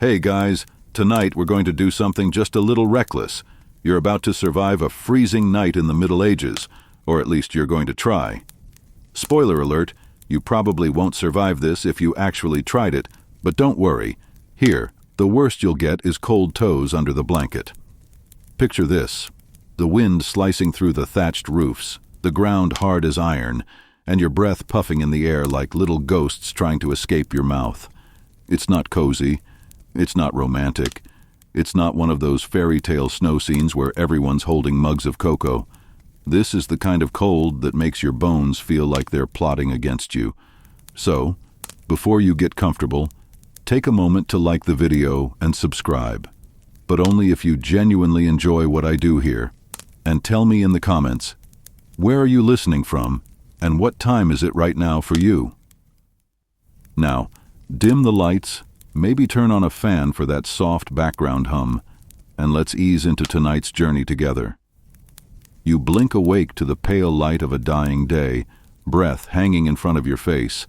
Hey guys, tonight we're going to do something just a little reckless. You're about to survive a freezing night in the Middle Ages, or at least you're going to try. Spoiler alert, you probably won't survive this if you actually tried it, but don't worry. Here, the worst you'll get is cold toes under the blanket. Picture this: the wind slicing through the thatched roofs, the ground hard as iron, and your breath puffing in the air like little ghosts trying to escape your mouth. It's not cozy. It's not romantic. It's not one of those fairy tale snow scenes where everyone's holding mugs of cocoa. This is the kind of cold that makes your bones feel like they're plotting against you. So, before you get comfortable, take a moment to like the video and subscribe. But only if you genuinely enjoy what I do here. And tell me in the comments, where are you listening from, and what time is it right now for you? Now, dim the lights. Maybe turn on a fan for that soft background hum, and let's ease into tonight's journey together. You blink awake to the pale light of a dying day, breath hanging in front of your face.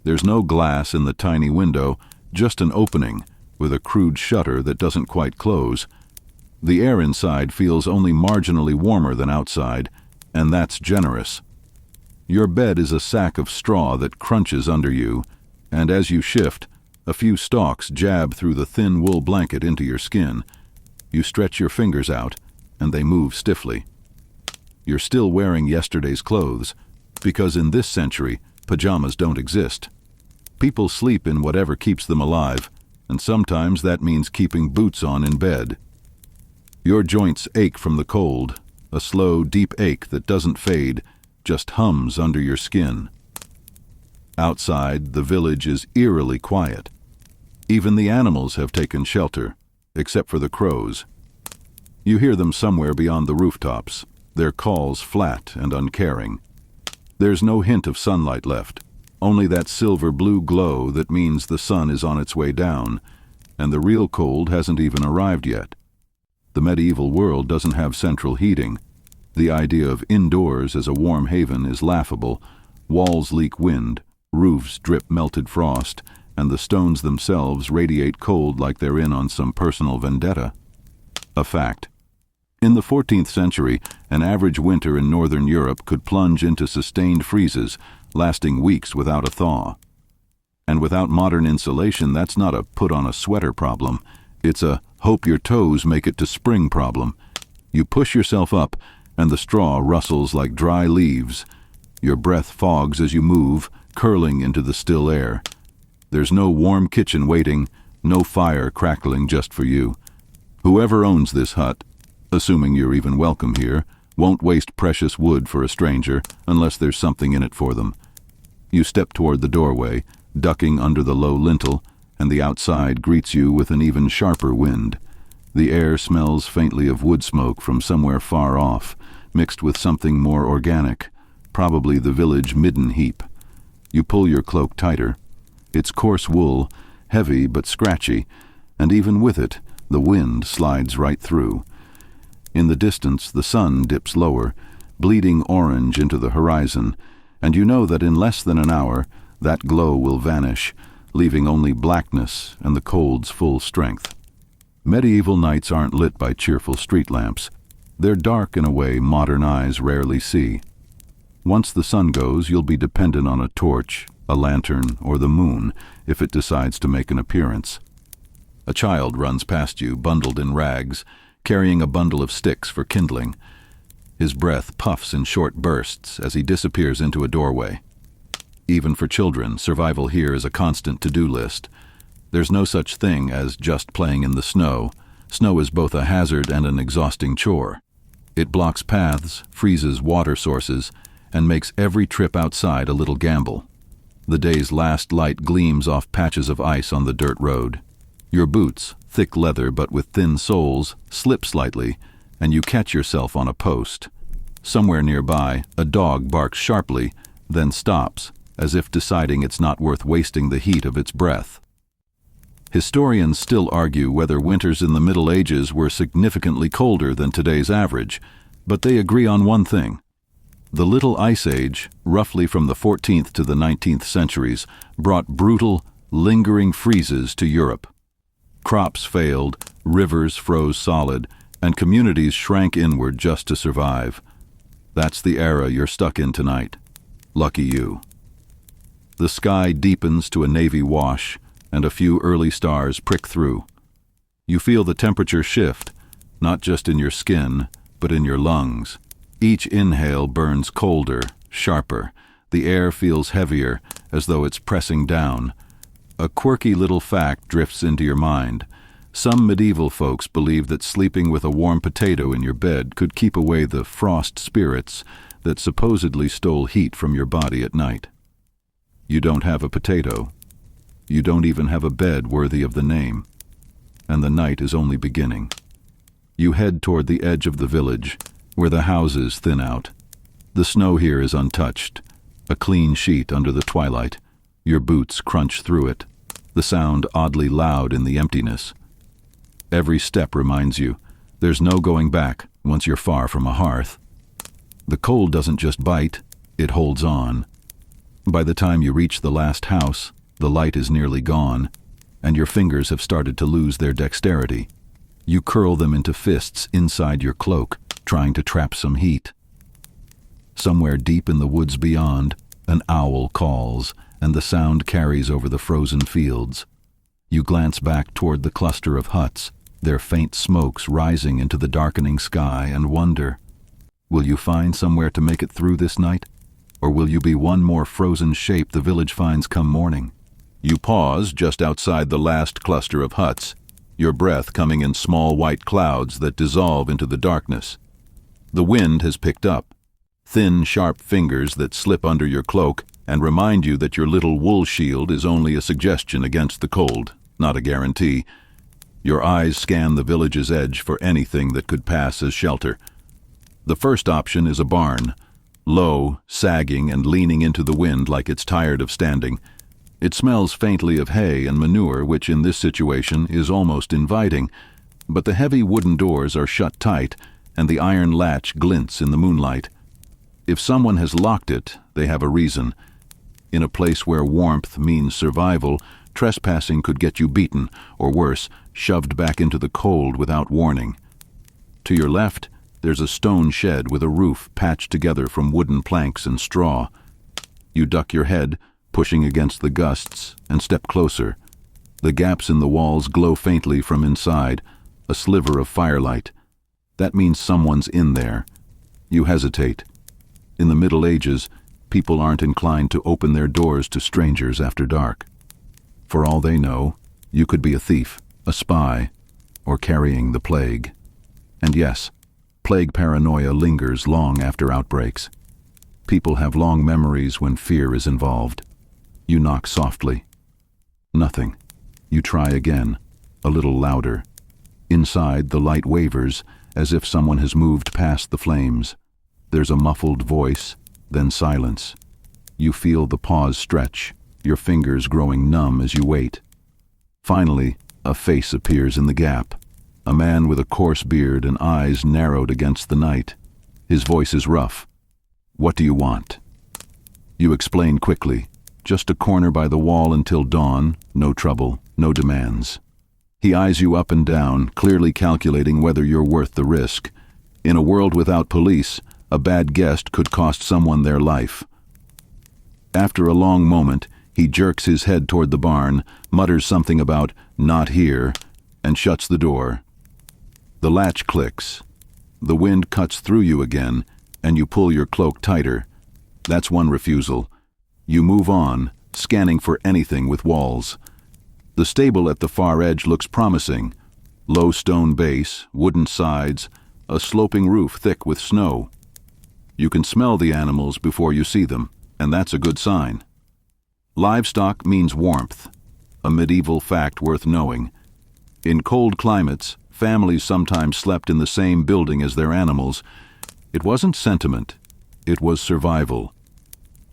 There's no glass in the tiny window, just an opening with a crude shutter that doesn't quite close. The air inside feels only marginally warmer than outside, and that's generous. Your bed is a sack of straw that crunches under you, and as you shift, a few stalks jab through the thin wool blanket into your skin. You stretch your fingers out, and they move stiffly. You're still wearing yesterday's clothes, because in this century, pajamas don't exist. People sleep in whatever keeps them alive, and sometimes that means keeping boots on in bed. Your joints ache from the cold, a slow, deep ache that doesn't fade, just hums under your skin. Outside, the village is eerily quiet. Even the animals have taken shelter, except for the crows. You hear them somewhere beyond the rooftops, their calls flat and uncaring. There's no hint of sunlight left, only that silver-blue glow that means the sun is on its way down, and the real cold hasn't even arrived yet. The medieval world doesn't have central heating. The idea of indoors as a warm haven is laughable. Walls leak wind. Roofs drip melted frost, and the stones themselves radiate cold like they're in on some personal vendetta. A fact. In the 14th century, an average winter in northern Europe could plunge into sustained freezes, lasting weeks without a thaw. And without modern insulation, that's not a put-on-a-sweater problem. It's a hope your toes make it to spring problem. You push yourself up, and the straw rustles like dry leaves. Your breath fogs as you move, curling into the still air. There's no warm kitchen waiting, no fire crackling just for you. Whoever owns this hut, assuming you're even welcome here, won't waste precious wood for a stranger unless there's something in it for them. You step toward the doorway, ducking under the low lintel, and the outside greets you with an even sharper wind. The air smells faintly of wood smoke from somewhere far off, mixed with something more organic, probably the village midden heap. You pull your cloak tighter. It's coarse wool, heavy but scratchy, and even with it, the wind slides right through. In the distance, the sun dips lower, bleeding orange into the horizon, and you know that in less than an hour, that glow will vanish, leaving only blackness and the cold's full strength. Medieval nights aren't lit by cheerful street lamps. They're dark in a way modern eyes rarely see. Once the sun goes, you'll be dependent on a torch, a lantern, or the moon if it decides to make an appearance. A child runs past you, bundled in rags, carrying a bundle of sticks for kindling. His breath puffs in short bursts as he disappears into a doorway. Even for children, survival here is a constant to-do list. There's no such thing as just playing in the snow. Snow is both a hazard and an exhausting chore. It blocks paths, freezes water sources, and makes every trip outside a little gamble. The day's last light gleams off patches of ice on the dirt road. Your boots, thick leather but with thin soles, slip slightly, and you catch yourself on a post. Somewhere nearby, a dog barks sharply, then stops, as if deciding it's not worth wasting the heat of its breath. Historians still argue whether winters in the Middle Ages were significantly colder than today's average, but they agree on one thing. The Little Ice Age, roughly from the 14th to the 19th centuries, brought brutal, lingering freezes to Europe. Crops failed, rivers froze solid, and communities shrank inward just to survive. That's the era you're stuck in tonight. Lucky you. The sky deepens to a navy wash, and a few early stars prick through. You feel the temperature shift, not just in your skin, but in your lungs. Each inhale burns colder, sharper. The air feels heavier, as though it's pressing down. A quirky little fact drifts into your mind. Some medieval folks believed that sleeping with a warm potato in your bed could keep away the frost spirits that supposedly stole heat from your body at night. You don't have a potato. You don't even have a bed worthy of the name. And the night is only beginning. You head toward the edge of the village, where the houses thin out. The snow here is untouched, a clean sheet under the twilight. Your boots crunch through it, the sound oddly loud in the emptiness. Every step reminds you, there's no going back once you're far from a hearth. The cold doesn't just bite, it holds on. By the time you reach the last house, the light is nearly gone, and your fingers have started to lose their dexterity. You curl them into fists inside your cloak, trying to trap some heat. Somewhere deep in the woods beyond, an owl calls, and the sound carries over the frozen fields. You glance back toward the cluster of huts, their faint smokes rising into the darkening sky, and wonder, will you find somewhere to make it through this night? Or will you be one more frozen shape the village finds come morning? You pause just outside the last cluster of huts, your breath coming in small white clouds that dissolve into the darkness. The wind has picked up, thin, sharp fingers that slip under your cloak and remind you that your little wool shield is only a suggestion against the cold, not a guarantee. Your eyes scan the village's edge for anything that could pass as shelter. The first option is a barn, low, sagging, and leaning into the wind like it's tired of standing. It smells faintly of hay and manure, which in this situation is almost inviting, but the heavy wooden doors are shut tight, and the iron latch glints in the moonlight. If someone has locked it, they have a reason. In a place where warmth means survival, trespassing could get you beaten, or worse, shoved back into the cold without warning. To your left, there's a stone shed with a roof patched together from wooden planks and straw. You duck your head, pushing against the gusts, and step closer. The gaps in the walls glow faintly from inside, a sliver of firelight. That means someone's in there. You hesitate. In the Middle Ages, people aren't inclined to open their doors to strangers after dark. For all they know, you could be a thief, a spy, or carrying the plague. And yes, plague paranoia lingers long after outbreaks. People have long memories when fear is involved. You knock softly. Nothing. You try again, a little louder. Inside, the light wavers, as if someone has moved past the flames. There's a muffled voice, then silence. You feel the pause stretch, your fingers growing numb as you wait. Finally, a face appears in the gap. A man with a coarse beard and eyes narrowed against the night. His voice is rough. "What do you want?" You explain quickly. Just a corner by the wall until dawn, no trouble, no demands. He eyes you up and down, clearly calculating whether you're worth the risk. In a world without police, a bad guest could cost someone their life. After a long moment, he jerks his head toward the barn, mutters something about "not here," and shuts the door. The latch clicks. The wind cuts through you again, and you pull your cloak tighter. That's one refusal. You move on, scanning for anything with walls. The stable at the far edge looks promising. Low stone base, wooden sides, a sloping roof thick with snow. You can smell the animals before you see them, and that's a good sign. Livestock means warmth, a medieval fact worth knowing. In cold climates, families sometimes slept in the same building as their animals. It wasn't sentiment, it was survival.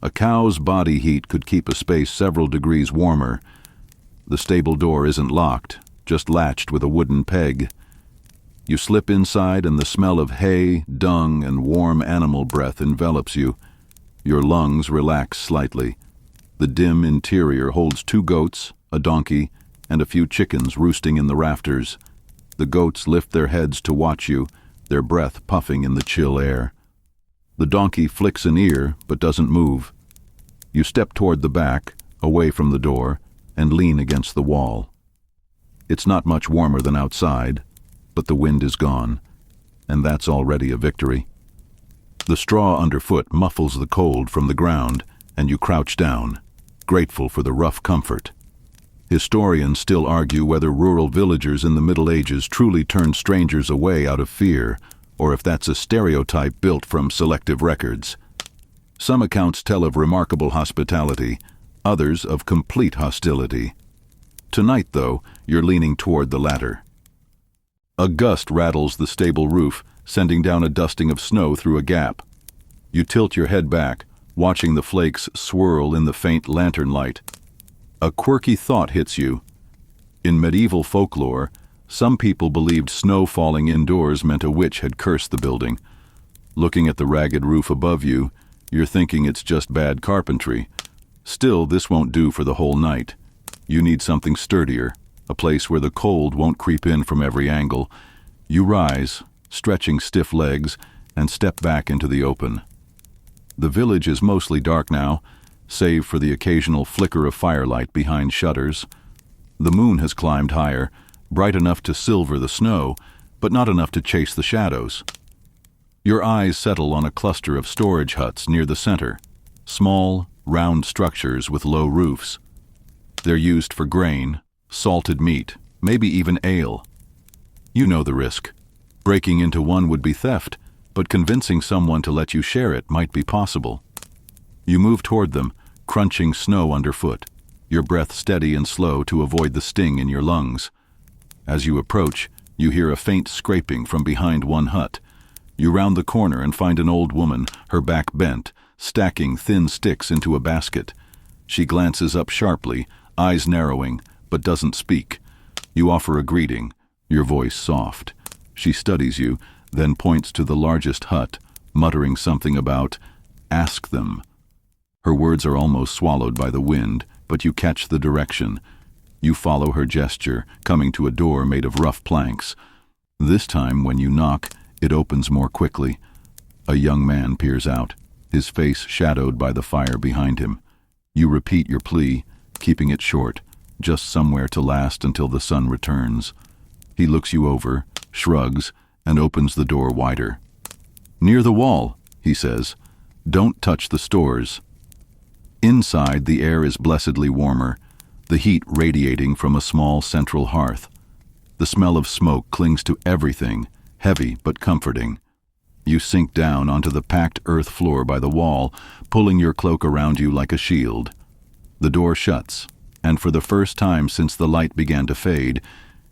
A cow's body heat could keep a space several degrees warmer. The stable door isn't locked, just latched with a wooden peg. You slip inside and the smell of hay, dung, and warm animal breath envelops you. Your lungs relax slightly. The dim interior holds 2 goats, a donkey, and a few chickens roosting in the rafters. The goats lift their heads to watch you, their breath puffing in the chill air. The donkey flicks an ear but doesn't move. You step toward the back, away from the door, and lean against the wall. It's not much warmer than outside, but the wind is gone, and that's already a victory. The straw underfoot muffles the cold from the ground, and you crouch down, grateful for the rough comfort. Historians still argue whether rural villagers in the Middle Ages truly turned strangers away out of fear, or if that's a stereotype built from selective records. Some accounts tell of remarkable hospitality, others of complete hostility. Tonight, though, you're leaning toward the latter. A gust rattles the stable roof, sending down a dusting of snow through a gap. You tilt your head back, watching the flakes swirl in the faint lantern light. A quirky thought hits you. In medieval folklore, some people believed snow falling indoors meant a witch had cursed the building. Looking at the ragged roof above you, you're thinking it's just bad carpentry. Still, this won't do for the whole night. You need something sturdier, a place where the cold won't creep in from every angle. You rise, stretching stiff legs, and step back into the open. The village is mostly dark now, save for the occasional flicker of firelight behind shutters. The moon has climbed higher, bright enough to silver the snow, but not enough to chase the shadows. Your eyes settle on a cluster of storage huts near the center, small, round structures with low roofs. They're used for grain, salted meat, maybe even ale. You know the risk. Breaking into one would be theft, but convincing someone to let you share it might be possible. You move toward them, crunching snow underfoot, your breath steady and slow to avoid the sting in your lungs. As you approach, you hear a faint scraping from behind one hut. You round the corner and find an old woman, her back bent, stacking thin sticks into a basket. She glances up sharply, eyes narrowing, but doesn't speak. You offer a greeting, your voice soft. She studies you, then points to the largest hut, muttering something about, "Ask them." Her words are almost swallowed by the wind, but you catch the direction. You follow her gesture, coming to a door made of rough planks. This time, when you knock, it opens more quickly. A young man peers out, his face shadowed by the fire behind him. You repeat your plea, keeping it short, just somewhere to last until the sun returns. He looks you over, shrugs, and opens the door wider. "Near the wall," he says. "Don't touch the stores." Inside, the air is blessedly warmer, the heat radiating from a small central hearth. The smell of smoke clings to everything, heavy but comforting. You sink down onto the packed earth floor by the wall, pulling your cloak around you like a shield. The door shuts, and for the first time since the light began to fade,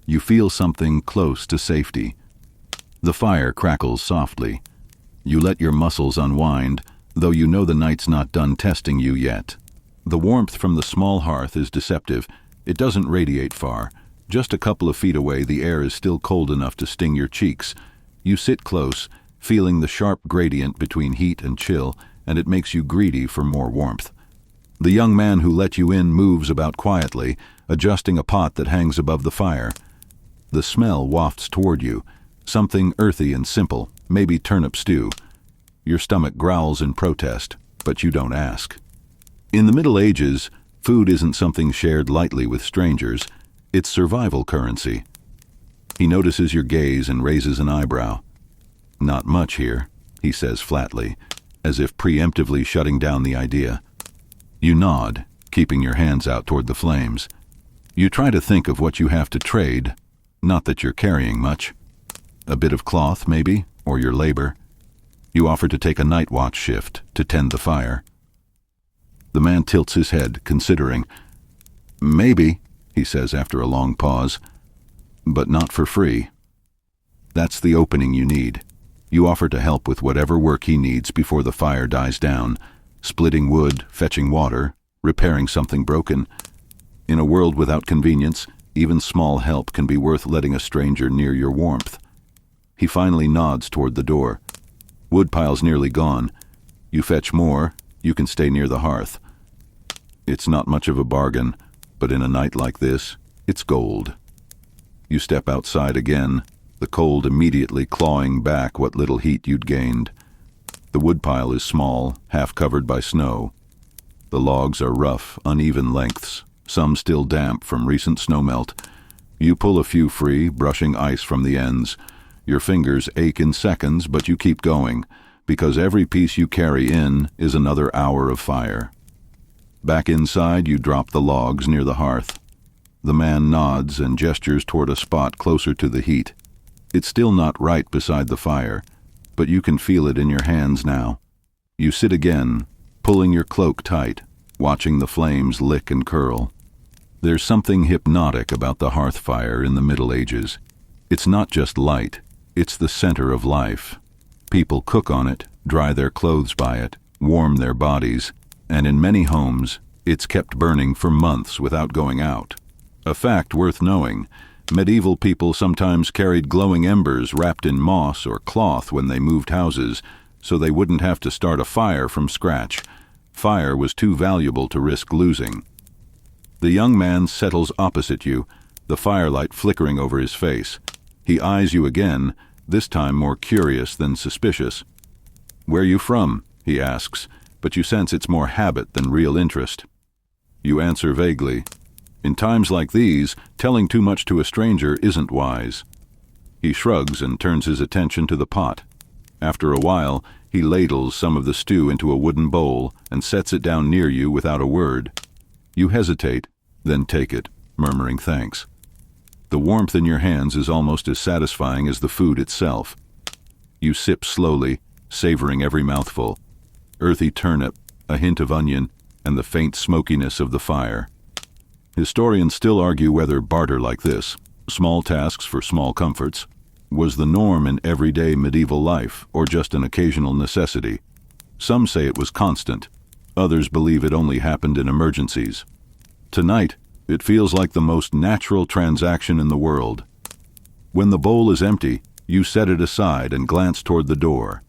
you feel something close to safety. The fire crackles softly. You let your muscles unwind, though you know the night's not done testing you yet. The warmth from the small hearth is deceptive. It doesn't radiate far. Just a couple of feet away, the air is still cold enough to sting your cheeks. You sit close, feeling the sharp gradient between heat and chill, and it makes you greedy for more warmth. The young man who let you in moves about quietly, adjusting a pot that hangs above the fire. The smell wafts toward you, something earthy and simple, maybe turnip stew. Your stomach growls in protest, but you don't ask. In the Middle Ages, food isn't something shared lightly with strangers. It's survival currency. He notices your gaze and raises an eyebrow. "Not much here," he says flatly, as if preemptively shutting down the idea. You nod, keeping your hands out toward the flames. You try to think of what you have to trade, not that you're carrying much. A bit of cloth, maybe, or your labor. You offer to take a night watch shift to tend the fire. The man tilts his head, considering. "Maybe," he says after a long pause, "but not for free." That's the opening you need. You offer to help with whatever work he needs before the fire dies down, splitting wood, fetching water, repairing something broken. In a world without convenience, even small help can be worth letting a stranger near your warmth. He finally nods toward the door. Woodpile's nearly gone. You fetch more, you can stay near the hearth. It's not much of a bargain, but in a night like this, It's gold. You step outside again, the cold immediately clawing back what little heat you'd gained. The woodpile is small, half covered by snow. The logs are rough, uneven lengths, some still damp from recent snowmelt. You pull a few free, brushing ice from the ends. Your fingers ache in seconds, but you keep going, because every piece you carry in is another hour of fire. Back inside, you drop the logs near the hearth. The man nods and gestures toward a spot closer to the heat. It's still not right beside the fire, but you can feel it in your hands now. You sit again, pulling your cloak tight, watching the flames lick and curl. There's something hypnotic about the hearth fire in the Middle Ages. It's not just light, it's the center of life. People cook on it, dry their clothes by it, warm their bodies, and in many homes, it's kept burning for months without going out. A fact worth knowing, medieval people sometimes carried glowing embers wrapped in moss or cloth when they moved houses, so they wouldn't have to start a fire from scratch. Fire was too valuable to risk losing. The young man settles opposite you, the firelight flickering over his face. He eyes you again, this time more curious than suspicious. "Where you from?" he asks, but you sense it's more habit than real interest. You answer vaguely. In times like these, telling too much to a stranger isn't wise. He shrugs and turns his attention to the pot. After a while, he ladles some of the stew into a wooden bowl and sets it down near you without a word. You hesitate, then take it, murmuring thanks. The warmth in your hands is almost as satisfying as the food itself. You sip slowly, savoring every mouthful. Earthy turnip, a hint of onion, and the faint smokiness of the fire. Historians still argue whether barter like this, small tasks for small comforts, was the norm in everyday medieval life or just an occasional necessity. Some say it was constant. Others believe it only happened in emergencies. Tonight, it feels like the most natural transaction in the world. When the bowl is empty, you set it aside and glance toward the door.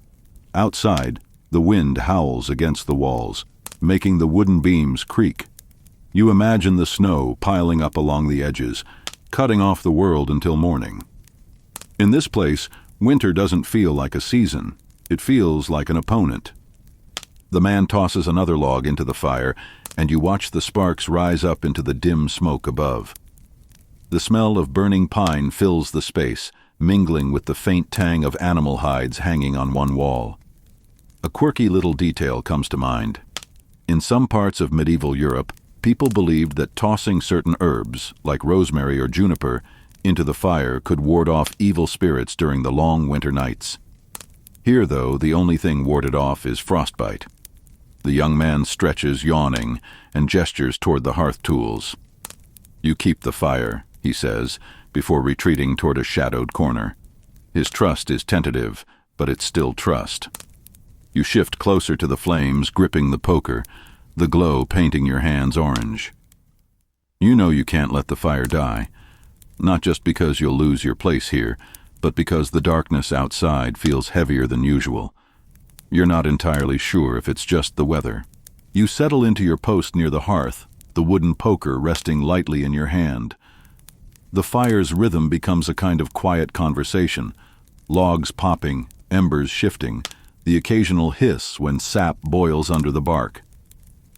Outside, the wind howls against the walls, making the wooden beams creak. You imagine the snow piling up along the edges, cutting off the world until morning. In this place, winter doesn't feel like a season. It feels like an opponent. The man tosses another log into the fire, and you watch the sparks rise up into the dim smoke above. The smell of burning pine fills the space, mingling with the faint tang of animal hides hanging on one wall. A quirky little detail comes to mind. In some parts of medieval Europe, people believed that tossing certain herbs, like rosemary or juniper, into the fire could ward off evil spirits during the long winter nights. Here, though, the only thing warded off is frostbite. The young man stretches, yawning, and gestures toward the hearth tools. "You keep the fire," he says, before retreating toward a shadowed corner. His trust is tentative, but it's still trust. You shift closer to the flames, gripping the poker, the glow painting your hands orange. You know you can't let the fire die, not just because you'll lose your place here, but because the darkness outside feels heavier than usual. You're not entirely sure if it's just the weather. You settle into your post near the hearth, the wooden poker resting lightly in your hand. The fire's rhythm becomes a kind of quiet conversation, logs popping, embers shifting, the occasional hiss when sap boils under the bark.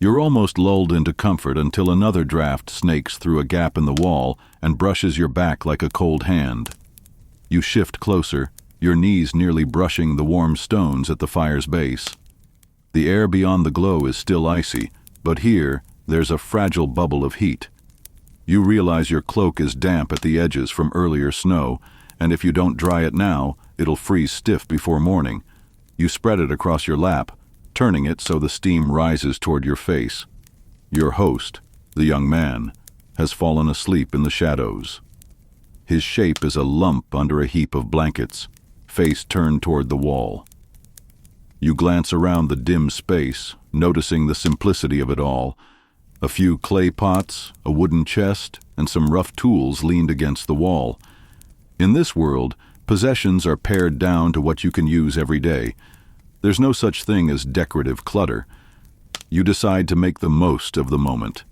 You're almost lulled into comfort until another draft snakes through a gap in the wall and brushes your back like a cold hand. You shift closer, your knees nearly brushing the warm stones at the fire's base. The air beyond the glow is still icy, but here there's a fragile bubble of heat. You realize your cloak is damp at the edges from earlier snow, and if you don't dry it now, it'll freeze stiff before morning. You spread it across your lap, turning it so the steam rises toward your face. Your host, the young man, has fallen asleep in the shadows. His shape is a lump under a heap of blankets, face turned toward the wall. You glance around the dim space, noticing the simplicity of it all. A few clay pots, a wooden chest, and some rough tools leaned against the wall. In this world, possessions are pared down to what you can use every day. There's no such thing as decorative clutter. You decide to make the most of the moment.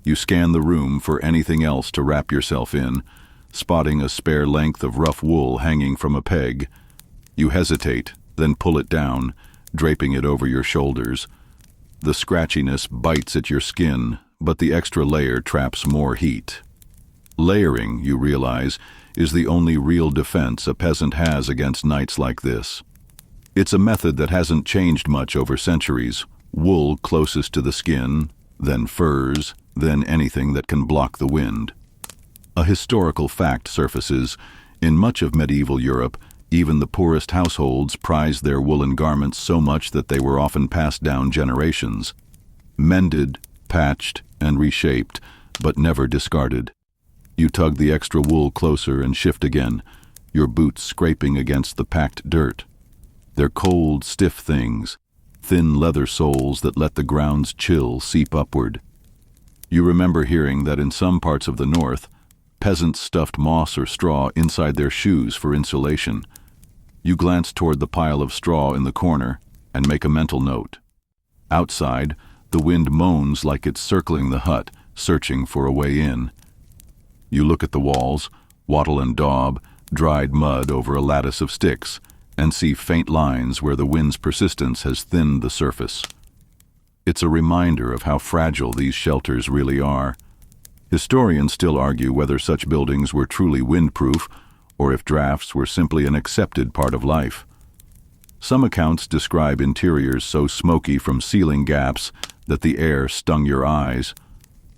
You scan the room for anything else to wrap yourself in, spotting a spare length of rough wool hanging from a peg. You hesitate, then pull it down, draping it over your shoulders. The scratchiness bites at your skin, but the extra layer traps more heat. Layering, you realize, is the only real defense a peasant has against nights like this. It's a method that hasn't changed much over centuries. Wool closest to the skin, then furs, then anything that can block the wind. A historical fact surfaces. In much of medieval Europe, even the poorest households prized their woolen garments so much that they were often passed down generations. Mended, patched, and reshaped, but never discarded. You tug the extra wool closer and shift again, your boots scraping against the packed dirt. They're cold, stiff things, thin leather soles that let the ground's chill seep upward. You remember hearing that in some parts of the north, peasants stuffed moss or straw inside their shoes for insulation. You glance toward the pile of straw in the corner and make a mental note. Outside, the wind moans like it's circling the hut, searching for a way in. You look at the walls, wattle and daub, dried mud over a lattice of sticks, and see faint lines where the wind's persistence has thinned the surface. It's a reminder of how fragile these shelters really are. Historians still argue whether such buildings were truly windproof or if drafts were simply an accepted part of life. Some accounts describe interiors so smoky from ceiling gaps that the air stung your eyes.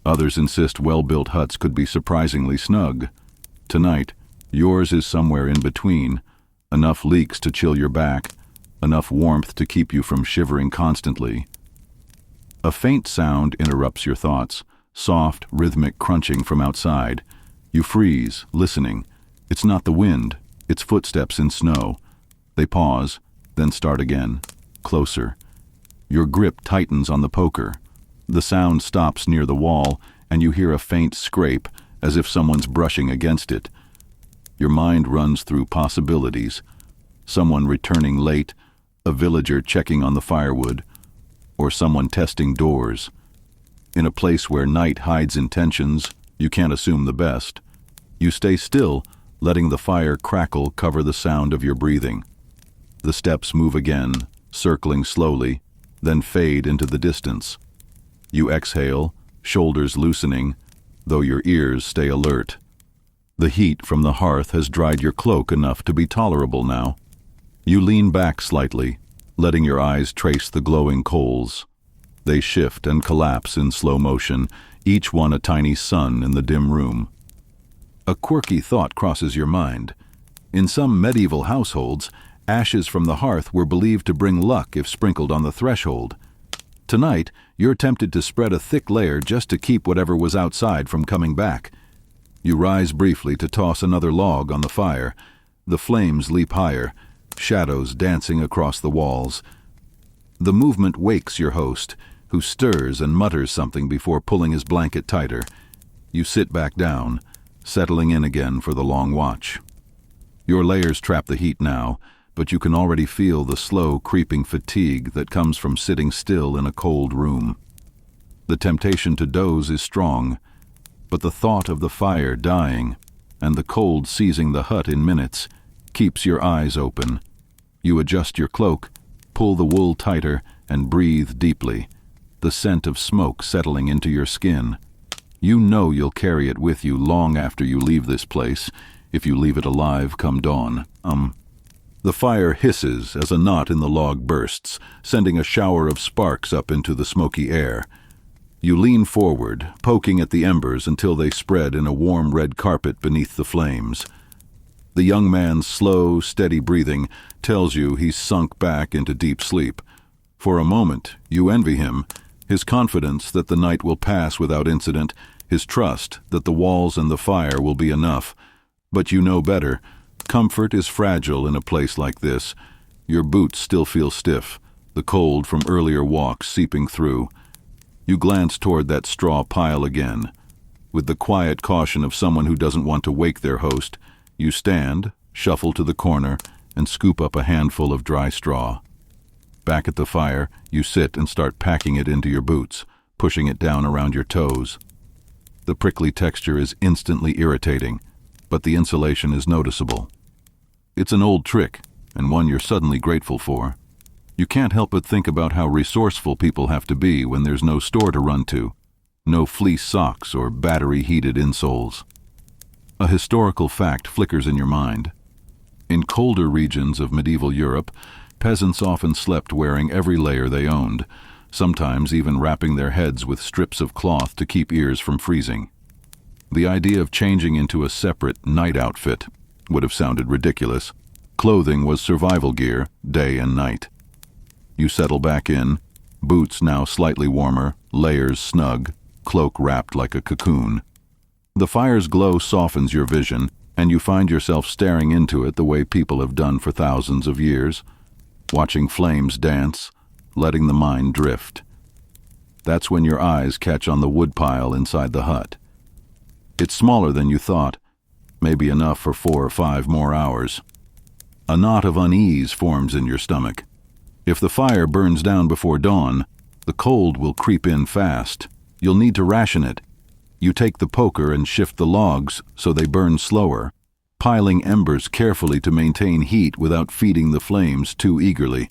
Others insist well-built huts could be surprisingly snug. Tonight, yours is somewhere in between. Enough leaks to chill your back, enough warmth to keep you from shivering constantly. A faint sound interrupts your thoughts, soft, rhythmic crunching from outside. You freeze, listening. It's not the wind, it's footsteps in snow. They pause, then start again, closer. Your grip tightens on the poker. The sound stops near the wall, and you hear a faint scrape, as if someone's brushing against it. Your mind runs through possibilities. Someone returning late, a villager checking on the firewood, or someone testing doors. In a place where night hides intentions, you can't assume the best. You stay still, letting the fire crackle cover the sound of your breathing. The steps move again, circling slowly, then fade into the distance. You exhale, shoulders loosening, though your ears stay alert. The heat from the hearth has dried your cloak enough to be tolerable now. You lean back slightly, letting your eyes trace the glowing coals. They shift and collapse in slow motion, each one a tiny sun in the dim room. A quirky thought crosses your mind. In some medieval households, ashes from the hearth were believed to bring luck if sprinkled on the threshold. Tonight, you're tempted to spread a thick layer just to keep whatever was outside from coming back. You rise briefly to toss another log on the fire. The flames leap higher, shadows dancing across the walls. The movement wakes your host, who stirs and mutters something before pulling his blanket tighter. You sit back down, settling in again for the long watch. Your layers trap the heat now, but you can already feel the slow, creeping fatigue that comes from sitting still in a cold room. The temptation to doze is strong, but the thought of the fire dying and the cold seizing the hut in minutes keeps your eyes open. You adjust your cloak, pull the wool tighter, and breathe deeply, the scent of smoke settling into your skin. You know you'll carry it with you long after you leave this place, if you leave it alive come dawn. The fire hisses as a knot in the log bursts, sending a shower of sparks up into the smoky air. You lean forward, poking at the embers until they spread in a warm red carpet beneath the flames. The young man's slow, steady breathing tells you he's sunk back into deep sleep. For a moment, you envy him, his confidence that the night will pass without incident, his trust that the walls and the fire will be enough. But you know better. Comfort is fragile in a place like this. Your boots still feel stiff, the cold from earlier walks seeping through. You glance toward that straw pile again. With the quiet caution of someone who doesn't want to wake their host, you stand, shuffle to the corner, and scoop up a handful of dry straw. Back at the fire, you sit and start packing it into your boots, pushing it down around your toes. The prickly texture is instantly irritating, but the insulation is noticeable. It's an old trick, and one you're suddenly grateful for. You can't help but think about how resourceful people have to be when there's no store to run to, no fleece socks or battery-heated insoles. A historical fact flickers in your mind. In colder regions of medieval Europe, peasants often slept wearing every layer they owned, sometimes even wrapping their heads with strips of cloth to keep ears from freezing. The idea of changing into a separate night outfit would have sounded ridiculous. Clothing was survival gear, day and night. You settle back in, boots now slightly warmer, layers snug, cloak wrapped like a cocoon. The fire's glow softens your vision, and you find yourself staring into it the way people have done for thousands of years, watching flames dance, letting the mind drift. That's when your eyes catch on the woodpile inside the hut. It's smaller than you thought, maybe enough for 4 or 5 more hours. A knot of unease forms in your stomach. If the fire burns down before dawn, the cold will creep in fast. You'll need to ration it. You take the poker and shift the logs so they burn slower, piling embers carefully to maintain heat without feeding the flames too eagerly.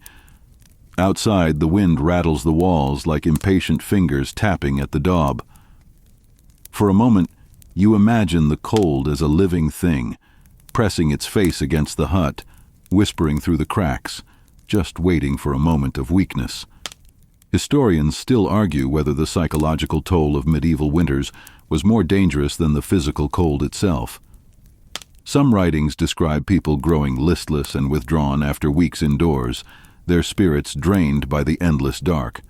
Outside, the wind rattles the walls like impatient fingers tapping at the daub. For a moment, you imagine the cold as a living thing, pressing its face against the hut, whispering through the cracks, just waiting for a moment of weakness. Historians still argue whether the psychological toll of medieval winters was more dangerous than the physical cold itself. Some writings describe people growing listless and withdrawn after weeks indoors, their spirits drained by the endless dark.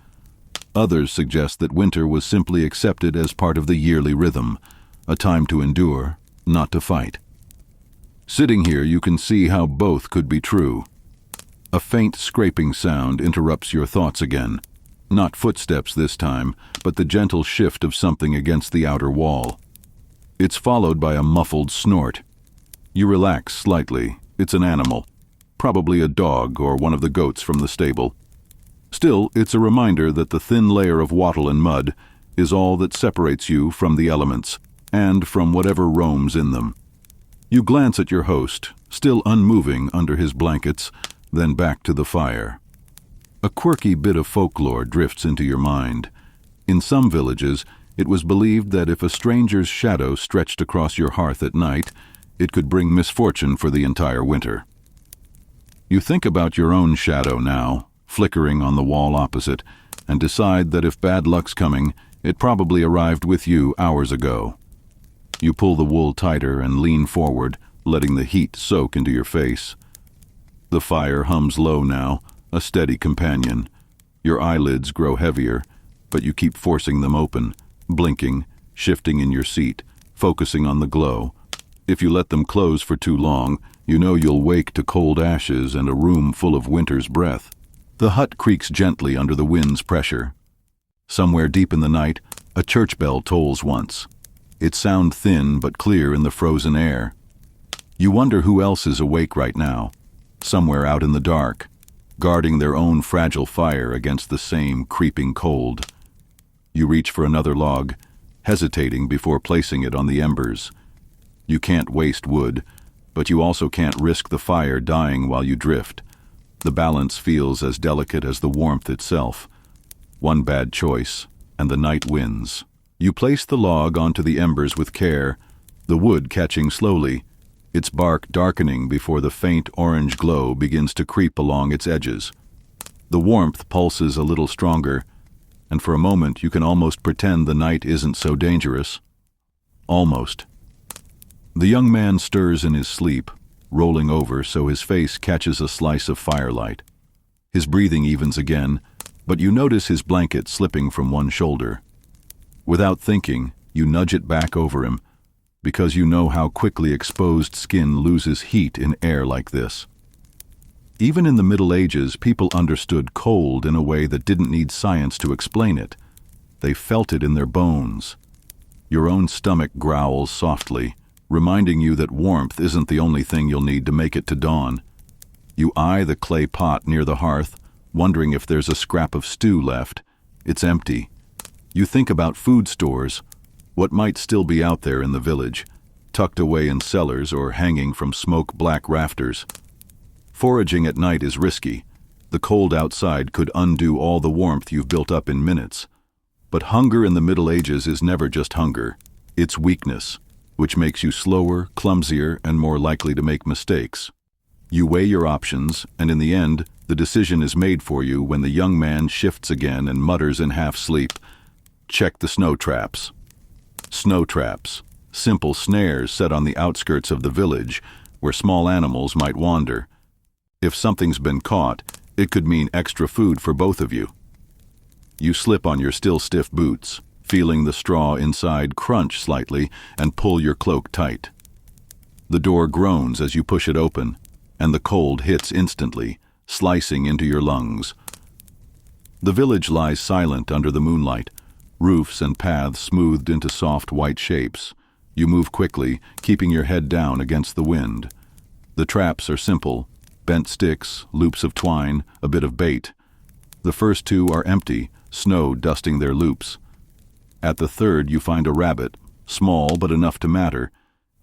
Others suggest that winter was simply accepted as part of the yearly rhythm, a time to endure, not to fight. Sitting here, you can see how both could be true. A faint scraping sound interrupts your thoughts again. Not footsteps this time, but the gentle shift of something against the outer wall. It's followed by a muffled snort. You relax slightly. It's an animal, probably a dog or one of the goats from the stable. Still, it's a reminder that the thin layer of wattle and mud is all that separates you from the elements and from whatever roams in them. You glance at your host, still unmoving under his blankets, then back to the fire. A quirky bit of folklore drifts into your mind. In some villages, it was believed that if a stranger's shadow stretched across your hearth at night, it could bring misfortune for the entire winter. You think about your own shadow now, flickering on the wall opposite, and decide that if bad luck's coming, it probably arrived with you hours ago. You pull the wool tighter and lean forward, letting the heat soak into your face. The fire hums low now, a steady companion. Your eyelids grow heavier, but you keep forcing them open, blinking, shifting in your seat, focusing on the glow. If you let them close for too long, you know you'll wake to cold ashes and a room full of winter's breath. The hut creaks gently under the wind's pressure. Somewhere deep in the night, a church bell tolls once. Its sound thin but clear in the frozen air. You wonder who else is awake right now, somewhere out in the dark, guarding their own fragile fire against the same creeping cold. You reach for another log, hesitating before placing it on the embers. You can't waste wood, but you also can't risk the fire dying while you drift. The balance feels as delicate as the warmth itself. One bad choice, and the night wins. You place the log onto the embers with care, the wood catching slowly, its bark darkening before the faint orange glow begins to creep along its edges. The warmth pulses a little stronger, and for a moment you can almost pretend the night isn't so dangerous. Almost. The young man stirs in his sleep, rolling over so his face catches a slice of firelight. His breathing evens again, but you notice his blanket slipping from one shoulder. Without thinking, you nudge it back over him, because you know how quickly exposed skin loses heat in air like this. Even in the Middle Ages, people understood cold in a way that didn't need science to explain it. They felt it in their bones. Your own stomach growls softly, reminding you that warmth isn't the only thing you'll need to make it to dawn. You eye the clay pot near the hearth, wondering if there's a scrap of stew left. It's empty. You think about food stores, what might still be out there in the village, tucked away in cellars or hanging from smoke-black rafters. Foraging at night is risky. The cold outside could undo all the warmth you've built up in minutes. But hunger in the Middle Ages is never just hunger. It's weakness, which makes you slower, clumsier, and more likely to make mistakes. You weigh your options, and in the end, the decision is made for you when the young man shifts again and mutters in half-sleep, "Check the snow traps." Snow traps, simple snares set on the outskirts of the village where small animals might wander. If something's been caught, it could mean extra food for both of you. You slip on your still stiff boots, feeling the straw inside crunch slightly, and pull your cloak tight. The door groans as you push it open, and the cold hits instantly, slicing into your lungs. The village lies silent under the moonlight, roofs and paths smoothed into soft white shapes. You move quickly, keeping your head down against the wind. The traps are simple: bent sticks, loops of twine, a bit of bait. The first two are empty, snow dusting their loops. At the third you find a rabbit, small but enough to matter.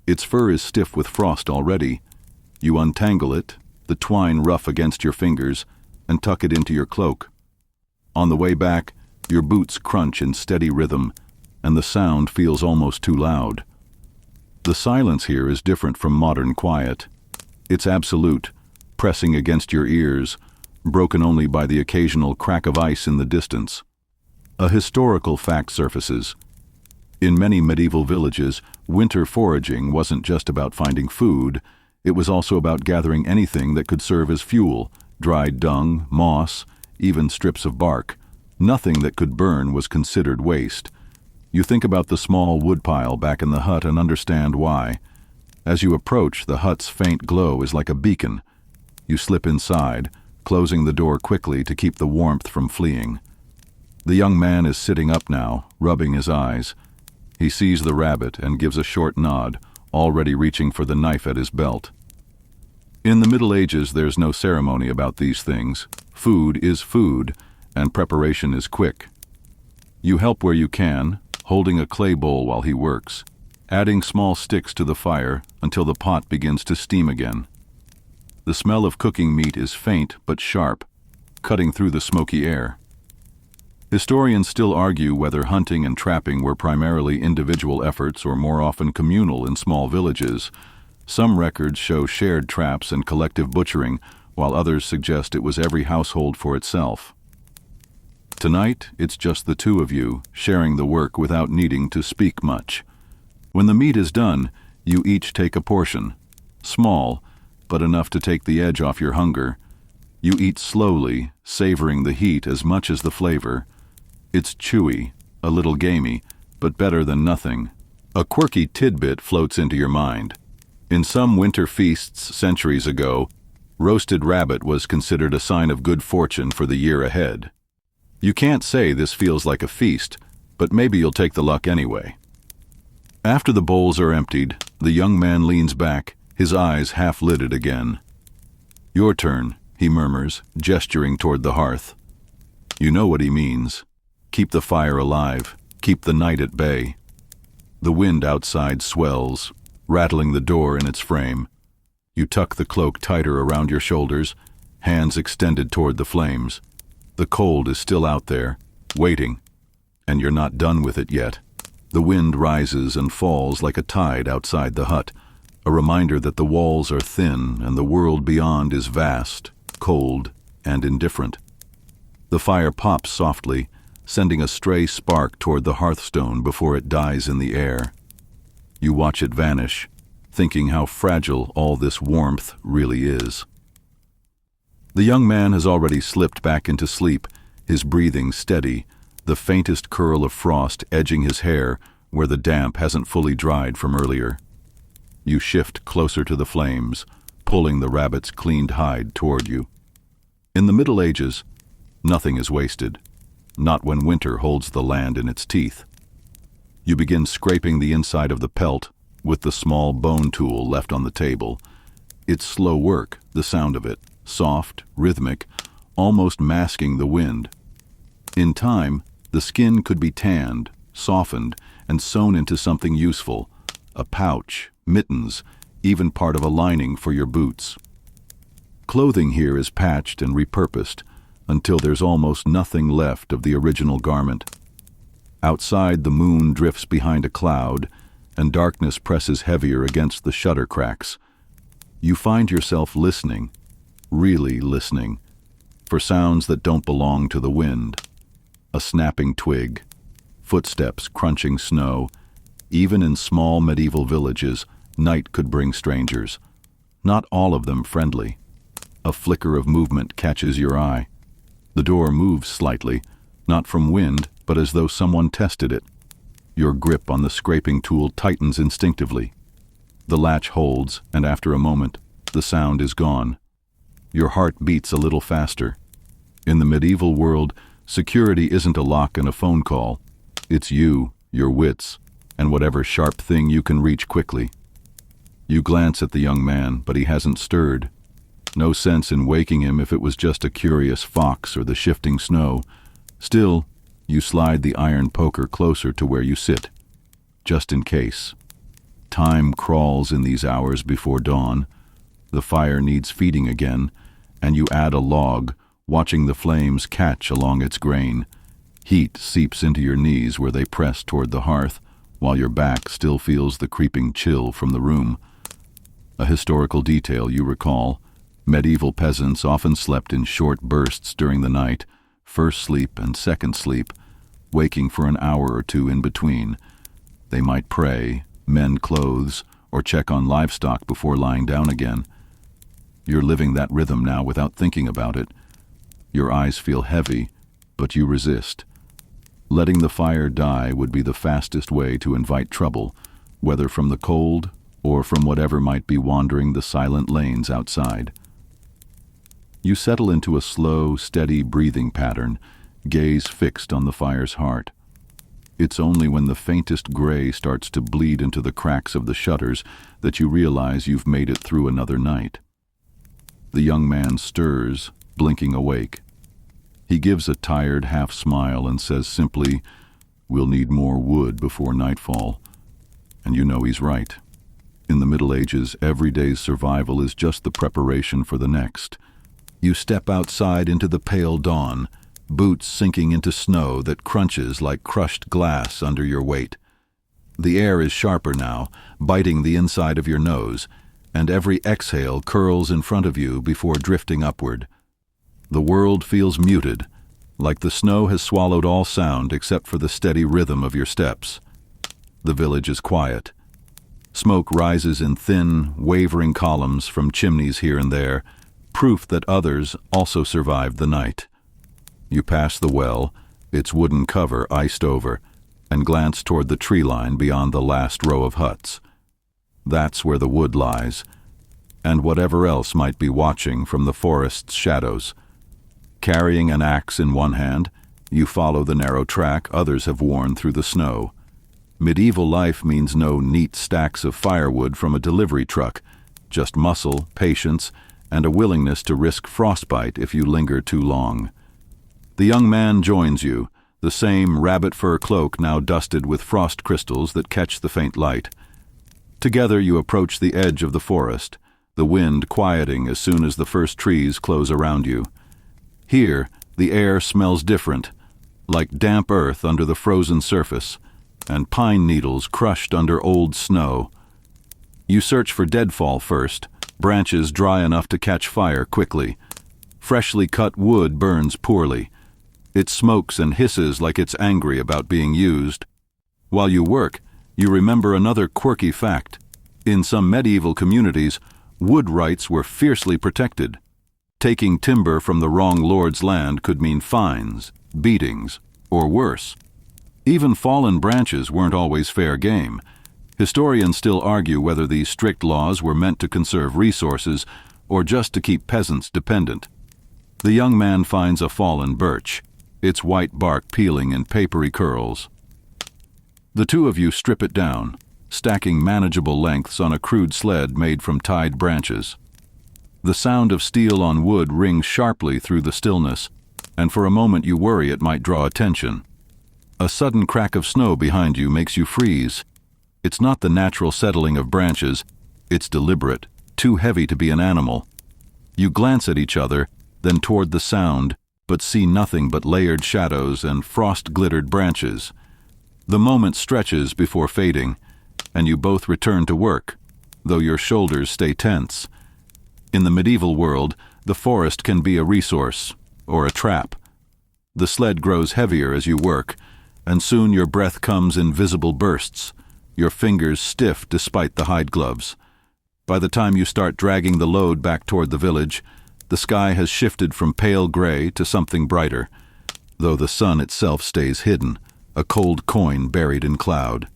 Its fur is stiff with frost already. You untangle it, the twine rough against your fingers, and tuck it into your cloak. On the way back, your boots crunch in steady rhythm, and the sound feels almost too loud. The silence here is different from modern quiet. It's absolute, pressing against your ears, broken only by the occasional crack of ice in the distance. A historical fact surfaces. In many medieval villages, winter foraging wasn't just about finding food, it was also about gathering anything that could serve as fuel: dried dung, moss, even strips of bark. Nothing that could burn was considered waste. You think about the small woodpile back in the hut and understand why. As you approach, the hut's faint glow is like a beacon. You slip inside, closing the door quickly to keep the warmth from fleeing. The young man is sitting up now, rubbing his eyes. He sees the rabbit and gives a short nod, already reaching for the knife at his belt. In the Middle Ages, there's no ceremony about these things. Food is food, and preparation is quick. You help where you can, holding a clay bowl while he works, adding small sticks to the fire until the pot begins to steam again. The smell of cooking meat is faint but sharp, cutting through the smoky air. Historians still argue whether hunting and trapping were primarily individual efforts or more often communal in small villages. Some records show shared traps and collective butchering, while others suggest it was every household for itself. Tonight, it's just the two of you, sharing the work without needing to speak much. When the meat is done, you each take a portion. Small, but enough to take the edge off your hunger. You eat slowly, savoring the heat as much as the flavor. It's chewy, a little gamey, but better than nothing. A quirky tidbit floats into your mind. In some winter feasts centuries ago, roasted rabbit was considered a sign of good fortune for the year ahead. You can't say this feels like a feast, but maybe you'll take the luck anyway. After the bowls are emptied, the young man leans back, his eyes half-lidded again. "Your turn," he murmurs, gesturing toward the hearth. You know what he means. Keep the fire alive, keep the night at bay. The wind outside swells, rattling the door in its frame. You tuck the cloak tighter around your shoulders, hands extended toward the flames. The cold is still out there, waiting, and you're not done with it yet. The wind rises and falls like a tide outside the hut, a reminder that the walls are thin and the world beyond is vast, cold, and indifferent. The fire pops softly, sending a stray spark toward the hearthstone before it dies in the air. You watch it vanish, thinking how fragile all this warmth really is. The young man has already slipped back into sleep, his breathing steady, the faintest curl of frost edging his hair where the damp hasn't fully dried from earlier. You shift closer to the flames, pulling the rabbit's cleaned hide toward you. In the Middle Ages, nothing is wasted, not when winter holds the land in its teeth. You begin scraping the inside of the pelt with the small bone tool left on the table. It's slow work, the sound of it, soft, rhythmic, almost masking the wind. In time, the skin could be tanned, softened, and sewn into something useful, a pouch, mittens, even part of a lining for your boots. Clothing here is patched and repurposed until there's almost nothing left of the original garment. Outside, the moon drifts behind a cloud, and darkness presses heavier against the shutter cracks. You find yourself listening, really listening, for sounds that don't belong to the wind. A snapping twig, footsteps crunching snow. Even in small medieval villages, night could bring strangers. Not all of them friendly. A flicker of movement catches your eye. The door moves slightly, not from wind, but as though someone tested it. Your grip on the scraping tool tightens instinctively. The latch holds, and after a moment, the sound is gone. Your heart beats a little faster. In the medieval world, security isn't a lock and a phone call. It's you, your wits, and whatever sharp thing you can reach quickly. You glance at the young man, but he hasn't stirred. No sense in waking him if it was just a curious fox or the shifting snow. Still, you slide the iron poker closer to where you sit, just in case. Time crawls in these hours before dawn. The fire needs feeding again, and you add a log, watching the flames catch along its grain. Heat seeps into your knees where they press toward the hearth, while your back still feels the creeping chill from the room. A historical detail you recall: medieval peasants often slept in short bursts during the night, first sleep and second sleep, waking for an hour or two in between. They might pray, mend clothes, or check on livestock before lying down again. You're living that rhythm now without thinking about it. Your eyes feel heavy, but you resist. Letting the fire die would be the fastest way to invite trouble, whether from the cold or from whatever might be wandering the silent lanes outside. You settle into a slow, steady breathing pattern, gaze fixed on the fire's heart. It's only when the faintest gray starts to bleed into the cracks of the shutters that you realize you've made it through another night. The young man stirs, blinking awake. He gives a tired half-smile and says simply, "We'll need more wood before nightfall." And you know he's right. In the Middle Ages, every day's survival is just the preparation for the next. You step outside into the pale dawn, boots sinking into snow that crunches like crushed glass under your weight. The air is sharper now, biting the inside of your nose, and every exhale curls in front of you before drifting upward. The world feels muted, like the snow has swallowed all sound except for the steady rhythm of your steps. The village is quiet. Smoke rises in thin, wavering columns from chimneys here and there, proof that others also survived the night. You pass the well, its wooden cover iced over, and glance toward the tree line beyond the last row of huts. That's where the wood lies, and whatever else might be watching from the forest's shadows. Carrying an axe in one hand, you follow the narrow track others have worn through the snow. Medieval life means no neat stacks of firewood from a delivery truck, just muscle, patience, and a willingness to risk frostbite if you linger too long. The young man joins you, the same rabbit fur cloak now dusted with frost crystals that catch the faint light. Together you approach the edge of the forest, the wind quieting as soon as the first trees close around you. Here, the air smells different, like damp earth under the frozen surface, and pine needles crushed under old snow. You search for deadfall first, branches dry enough to catch fire quickly. Freshly cut wood burns poorly. It smokes and hisses like it's angry about being used. While you work, you remember another quirky fact. In some medieval communities, wood rights were fiercely protected. Taking timber from the wrong lord's land could mean fines, beatings, or worse. Even fallen branches weren't always fair game. Historians still argue whether these strict laws were meant to conserve resources or just to keep peasants dependent. The young man finds a fallen birch, its white bark peeling in papery curls. The two of you strip it down, stacking manageable lengths on a crude sled made from tied branches. The sound of steel on wood rings sharply through the stillness, and for a moment you worry it might draw attention. A sudden crack of snow behind you makes you freeze. It's not the natural settling of branches. It's deliberate, too heavy to be an animal. You glance at each other, then toward the sound, but see nothing but layered shadows and frost-glittered branches. The moment stretches before fading, and you both return to work, though your shoulders stay tense. In the medieval world, the forest can be a resource, or a trap. The sled grows heavier as you work, and soon your breath comes in visible bursts, your fingers stiff despite the hide gloves. By the time you start dragging the load back toward the village, the sky has shifted from pale gray to something brighter, though the sun itself stays hidden, a cold coin buried in cloud.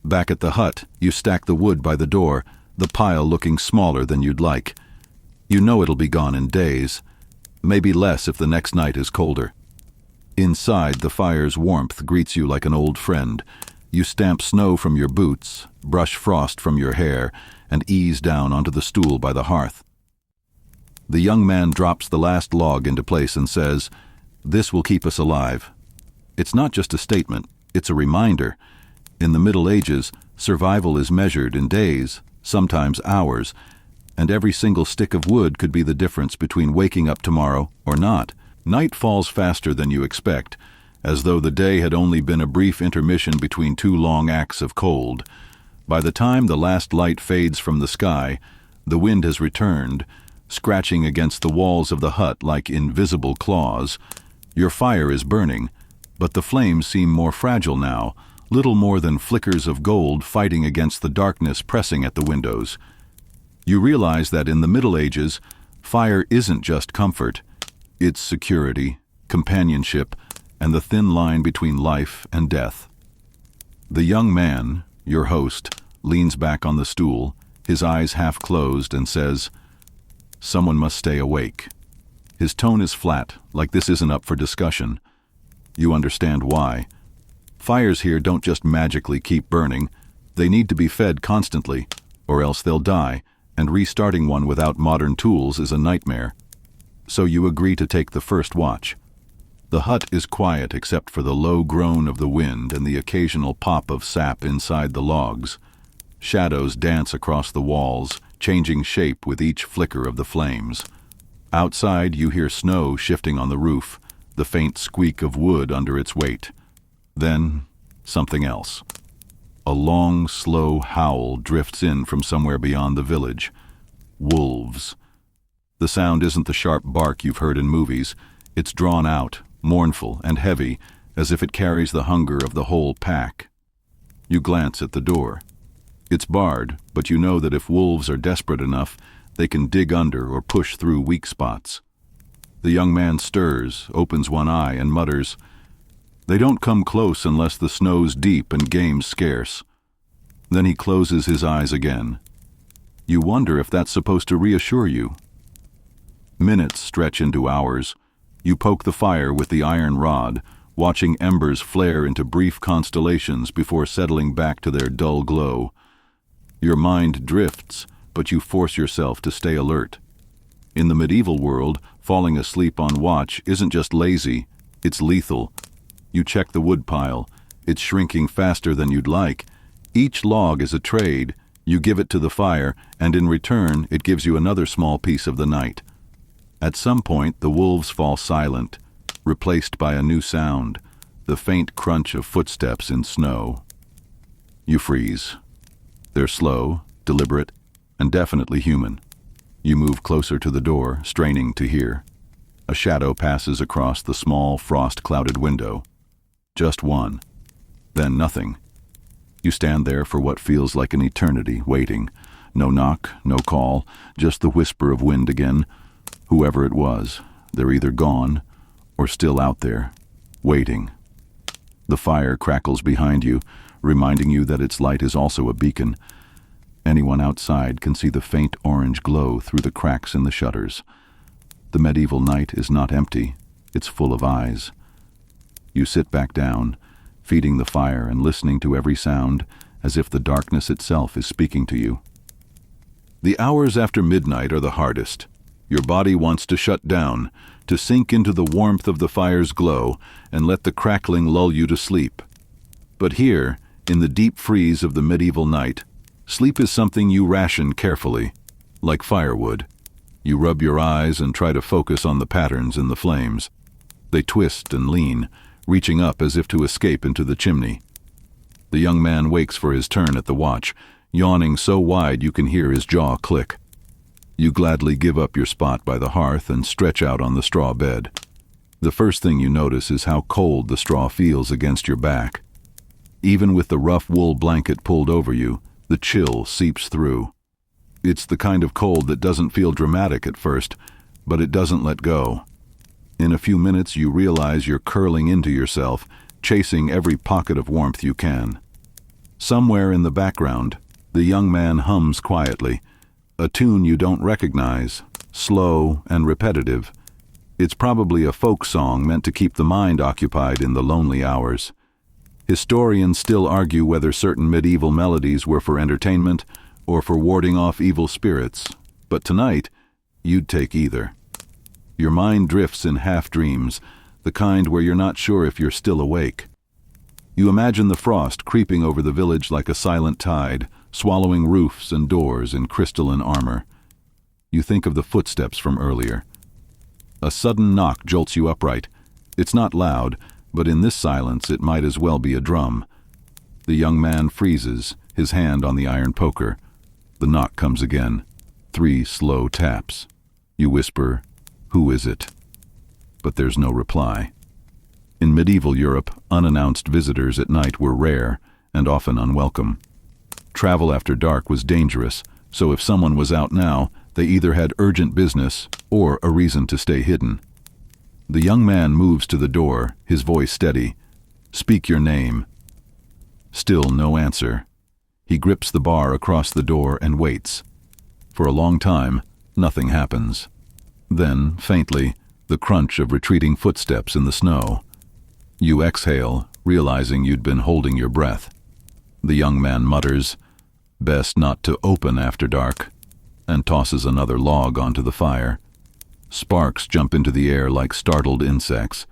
Back at the hut, you stack the wood by the door, the pile looking smaller than you'd like. You know it'll be gone in days, maybe less if the next night is colder. Inside, the fire's warmth greets you like an old friend. You stamp snow from your boots, brush frost from your hair, and ease down onto the stool by the hearth. The young man drops the last log into place and says, "This will keep us alive." It's not just a statement, it's a reminder. In the Middle Ages, survival is measured in days, sometimes hours, and every single stick of wood could be the difference between waking up tomorrow or not. Night falls faster than you expect, as though the day had only been a brief intermission between two long acts of cold. By the time the last light fades from the sky, the wind has returned, scratching against the walls of the hut like invisible claws. Your fire is burning, but the flames seem more fragile now, little more than flickers of gold fighting against the darkness pressing at the windows. You realize that in the Middle Ages, fire isn't just comfort. It's security, companionship, and the thin line between life and death. The young man, your host, leans back on the stool, his eyes half closed, and says, "Someone must stay awake." His tone is flat, like this isn't up for discussion. You understand why. Fires here don't just magically keep burning. They need to be fed constantly, or else they'll die, and restarting one without modern tools is a nightmare. So you agree to take the first watch. The hut is quiet except for the low groan of the wind and the occasional pop of sap inside the logs. Shadows dance across the walls, changing shape with each flicker of the flames. Outside, you hear snow shifting on the roof, the faint squeak of wood under its weight. Then, something else. A long, slow howl drifts in from somewhere beyond the village. Wolves. The sound isn't the sharp bark you've heard in movies. It's drawn out, mournful and heavy, as if it carries the hunger of the whole pack. You glance at the door. It's barred, but you know that if wolves are desperate enough, they can dig under or push through weak spots. The young man stirs, opens one eye, and mutters, "They don't come close unless the snow's deep and game's scarce." Then he closes his eyes again. You wonder if that's supposed to reassure you. Minutes stretch into hours. You poke the fire with the iron rod, watching embers flare into brief constellations before settling back to their dull glow. Your mind drifts, but you force yourself to stay alert. In the medieval world, falling asleep on watch isn't just lazy, it's lethal. You check the wood pile. It's shrinking faster than you'd like. Each log is a trade. You give it to the fire, and in return, it gives you another small piece of the night. At some point, the wolves fall silent, replaced by a new sound, the faint crunch of footsteps in snow. You freeze. They're slow, deliberate, and definitely human. You move closer to the door, straining to hear. A shadow passes across the small, frost-clouded window. Just one. Then nothing. You stand there for what feels like an eternity, waiting. No knock, no call, just the whisper of wind again. Whoever it was, they're either gone or still out there, waiting. The fire crackles behind you, reminding you that its light is also a beacon. Anyone outside can see the faint orange glow through the cracks in the shutters. The medieval night is not empty, it's full of eyes. You sit back down, feeding the fire and listening to every sound, as if the darkness itself is speaking to you. The hours after midnight are the hardest. Your body wants to shut down, to sink into the warmth of the fire's glow and let the crackling lull you to sleep. But here, in the deep freeze of the medieval night, sleep is something you ration carefully, like firewood. You rub your eyes and try to focus on the patterns in the flames. They twist and lean, reaching up as if to escape into the chimney. The young man wakes for his turn at the watch, yawning so wide you can hear his jaw click. You gladly give up your spot by the hearth and stretch out on the straw bed. The first thing you notice is how cold the straw feels against your back. Even with the rough wool blanket pulled over you, the chill seeps through. It's the kind of cold that doesn't feel dramatic at first, but it doesn't let go. In a few minutes you realize you're curling into yourself, chasing every pocket of warmth you can. Somewhere in the background, the young man hums quietly, a tune you don't recognize, slow and repetitive. It's probably a folk song meant to keep the mind occupied in the lonely hours. Historians still argue whether certain medieval melodies were for entertainment or for warding off evil spirits, but tonight, you'd take either. Your mind drifts in half-dreams, the kind where you're not sure if you're still awake. You imagine the frost creeping over the village like a silent tide, swallowing roofs and doors in crystalline armor. You think of the footsteps from earlier. A sudden knock jolts you upright. It's not loud, but in this silence it might as well be a drum. The young man freezes, his hand on the iron poker. The knock comes again. 3 slow taps. You whisper, "Who is it?" But there's no reply. In medieval Europe, unannounced visitors at night were rare and often unwelcome. Travel after dark was dangerous, so if someone was out now, they either had urgent business or a reason to stay hidden. The young man moves to the door, his voice steady. "Speak your name." Still no answer. He grips the bar across the door and waits. For a long time, nothing happens. Then, faintly, the crunch of retreating footsteps in the snow. You exhale, realizing you'd been holding your breath. The young man mutters, "Best not to open after dark," and tosses another log onto the fire. Sparks jump into the air like startled insects.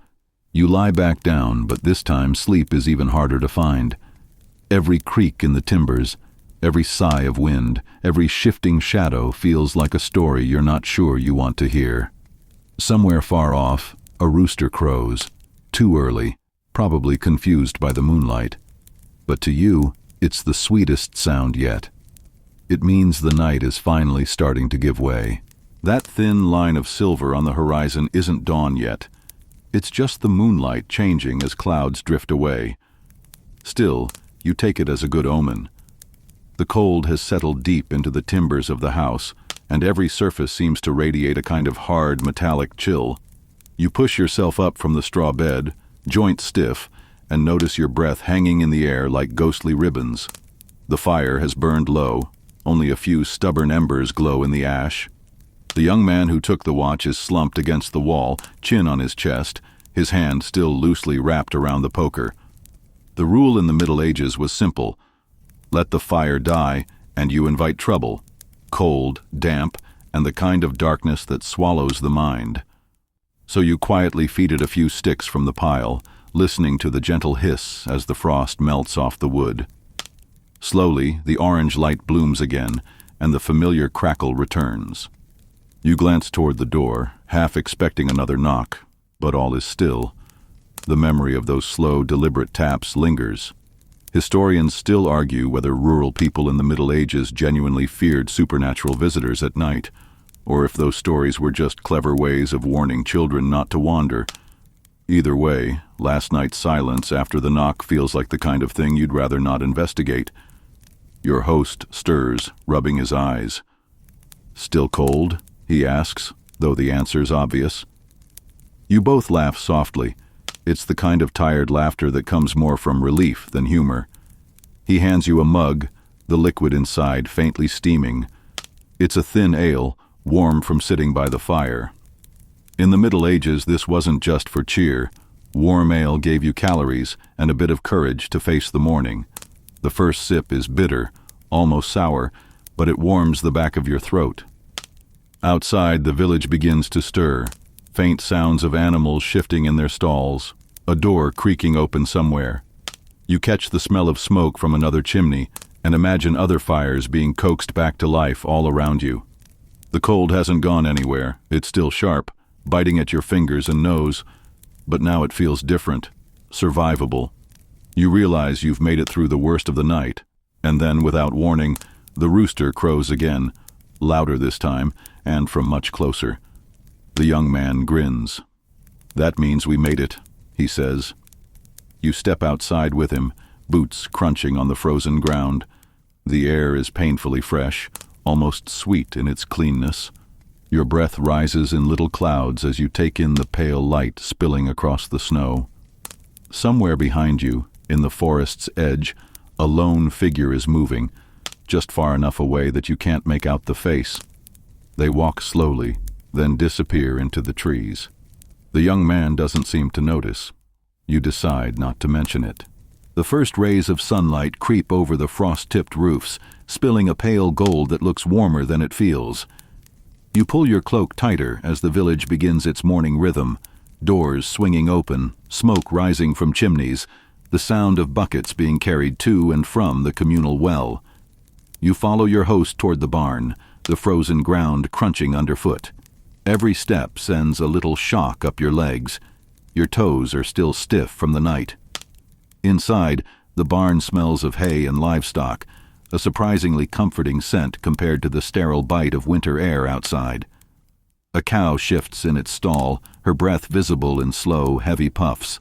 You lie back down, but this time sleep is even harder to find. Every creak in the timbers, every sigh of wind, every shifting shadow feels like a story you're not sure you want to hear. Somewhere far off, a rooster crows, too early, probably confused by the moonlight. But to you, it's the sweetest sound yet. It means the night is finally starting to give way. That thin line of silver on the horizon isn't dawn yet. It's just the moonlight changing as clouds drift away. Still, you take it as a good omen. The cold has settled deep into the timbers of the house, and every surface seems to radiate a kind of hard, metallic chill. You push yourself up from the straw bed, joints stiff, and notice your breath hanging in the air like ghostly ribbons. The fire has burned low. Only a few stubborn embers glow in the ash. The young man who took the watch is slumped against the wall, chin on his chest, his hand still loosely wrapped around the poker. The rule in the Middle Ages was simple. Let the fire die, and you invite trouble. Cold, damp, and the kind of darkness that swallows the mind. So you quietly feed it a few sticks from the pile, listening to the gentle hiss as the frost melts off the wood. Slowly, the orange light blooms again, and the familiar crackle returns. You glance toward the door, half expecting another knock, but all is still. The memory of those slow, deliberate taps lingers. Historians still argue whether rural people in the Middle Ages genuinely feared supernatural visitors at night, or if those stories were just clever ways of warning children not to wander. Either way, last night's silence after the knock feels like the kind of thing you'd rather not investigate. Your host stirs, rubbing his eyes. "Still cold?" he asks, though the answer's obvious. You both laugh softly. It's the kind of tired laughter that comes more from relief than humor. He hands you a mug, the liquid inside faintly steaming. It's a thin ale, warm from sitting by the fire. In the Middle Ages, this wasn't just for cheer. Warm ale gave you calories and a bit of courage to face the morning. The first sip is bitter, almost sour, but it warms the back of your throat. Outside, the village begins to stir. Faint sounds of animals shifting in their stalls, a door creaking open somewhere. You catch the smell of smoke from another chimney and imagine other fires being coaxed back to life all around you. The cold hasn't gone anywhere. It's still sharp, biting at your fingers and nose, but now it feels different, survivable. You realize you've made it through the worst of the night, and then, without warning, the rooster crows again, louder this time, and from much closer. The young man grins. "That means we made it," he says. You step outside with him, boots crunching on the frozen ground. The air is painfully fresh, almost sweet in its cleanness. Your breath rises in little clouds as you take in the pale light spilling across the snow. Somewhere behind you, in the forest's edge, a lone figure is moving, just far enough away that you can't make out the face. They walk slowly, then disappear into the trees. The young man doesn't seem to notice. You decide not to mention it. The first rays of sunlight creep over the frost-tipped roofs, spilling a pale gold that looks warmer than it feels. You pull your cloak tighter as the village begins its morning rhythm, doors swinging open, smoke rising from chimneys, the sound of buckets being carried to and from the communal well. You follow your host toward the barn, the frozen ground crunching underfoot. Every step sends a little shock up your legs. Your toes are still stiff from the night. Inside, the barn smells of hay and livestock, a surprisingly comforting scent compared to the sterile bite of winter air outside. A cow shifts in its stall, her breath visible in slow, heavy puffs.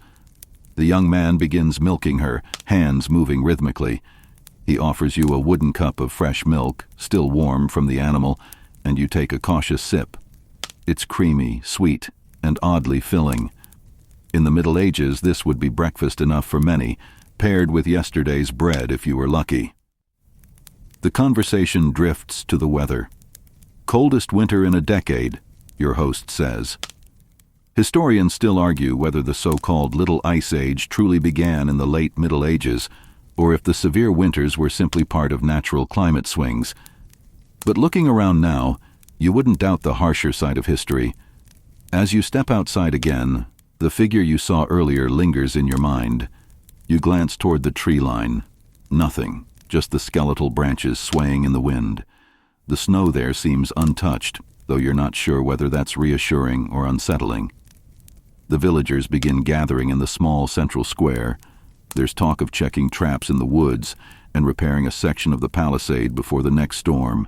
The young man begins milking her, hands moving rhythmically. He offers you a wooden cup of fresh milk, still warm from the animal, and you take a cautious sip. It's creamy, sweet, and oddly filling. In the Middle Ages, this would be breakfast enough for many, paired with yesterday's bread if you were lucky. The conversation drifts to the weather. "Coldest winter in a decade," your host says. Historians still argue whether the so-called Little Ice Age truly began in the late Middle Ages, or if the severe winters were simply part of natural climate swings. But looking around now, you wouldn't doubt the harsher side of history. As you step outside again, the figure you saw earlier lingers in your mind. You glance toward the tree line. Nothing, just the skeletal branches swaying in the wind. The snow there seems untouched, though you're not sure whether that's reassuring or unsettling. The villagers begin gathering in the small central square. There's talk of checking traps in the woods and repairing a section of the palisade before the next storm.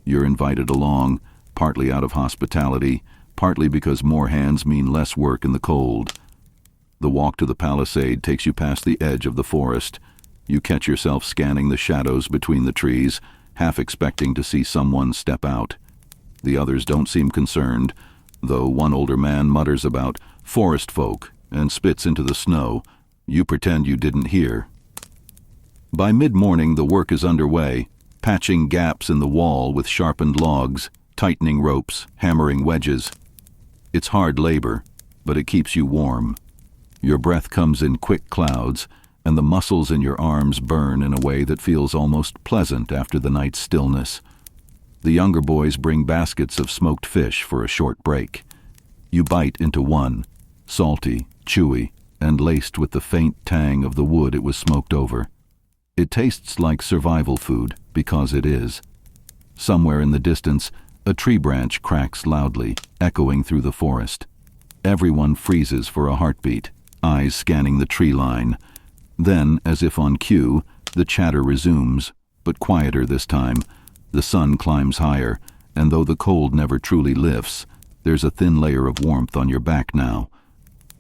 You're invited along, partly out of hospitality, partly because more hands mean less work in the cold. The walk to the palisade takes you past the edge of the forest. You catch yourself scanning the shadows between the trees, half expecting to see someone step out. The others don't seem concerned, though one older man mutters about forest folk and spits into the snow. You pretend you didn't hear. By mid-morning, the work is underway, patching gaps in the wall with sharpened logs, tightening ropes, hammering wedges. It's hard labor, but it keeps you warm. Your breath comes in quick clouds, and the muscles in your arms burn in a way that feels almost pleasant after the night's stillness. The younger boys bring baskets of smoked fish for a short break. You bite into one, salty, chewy, and laced with the faint tang of the wood it was smoked over. It tastes like survival food, because it is. Somewhere in the distance, a tree branch cracks loudly, echoing through the forest. Everyone freezes for a heartbeat, eyes scanning the tree line. Then, as if on cue, the chatter resumes, but quieter this time. The sun climbs higher, and though the cold never truly lifts, there's a thin layer of warmth on your back now.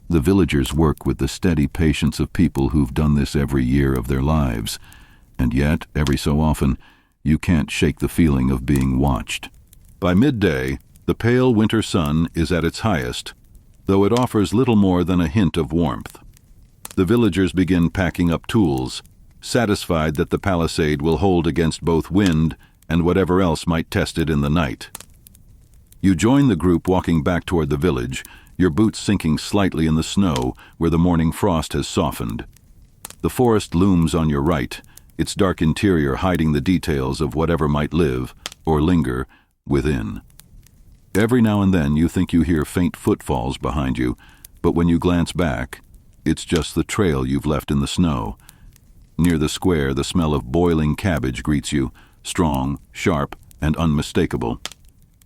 The villagers work with the steady patience of people who've done this every year of their lives, and yet, every so often, you can't shake the feeling of being watched. By midday, the pale winter sun is at its highest, though it offers little more than a hint of warmth. The villagers begin packing up tools, satisfied that the palisade will hold against both wind and whatever else might test it in the night. You join the group walking back toward the village, your boots sinking slightly in the snow where the morning frost has softened. The forest looms on your right, its dark interior hiding the details of whatever might live, or linger, within. Every now and then you think you hear faint footfalls behind you, but when you glance back, it's just the trail you've left in the snow. Near the square, the smell of boiling cabbage greets you, strong, sharp, and unmistakable.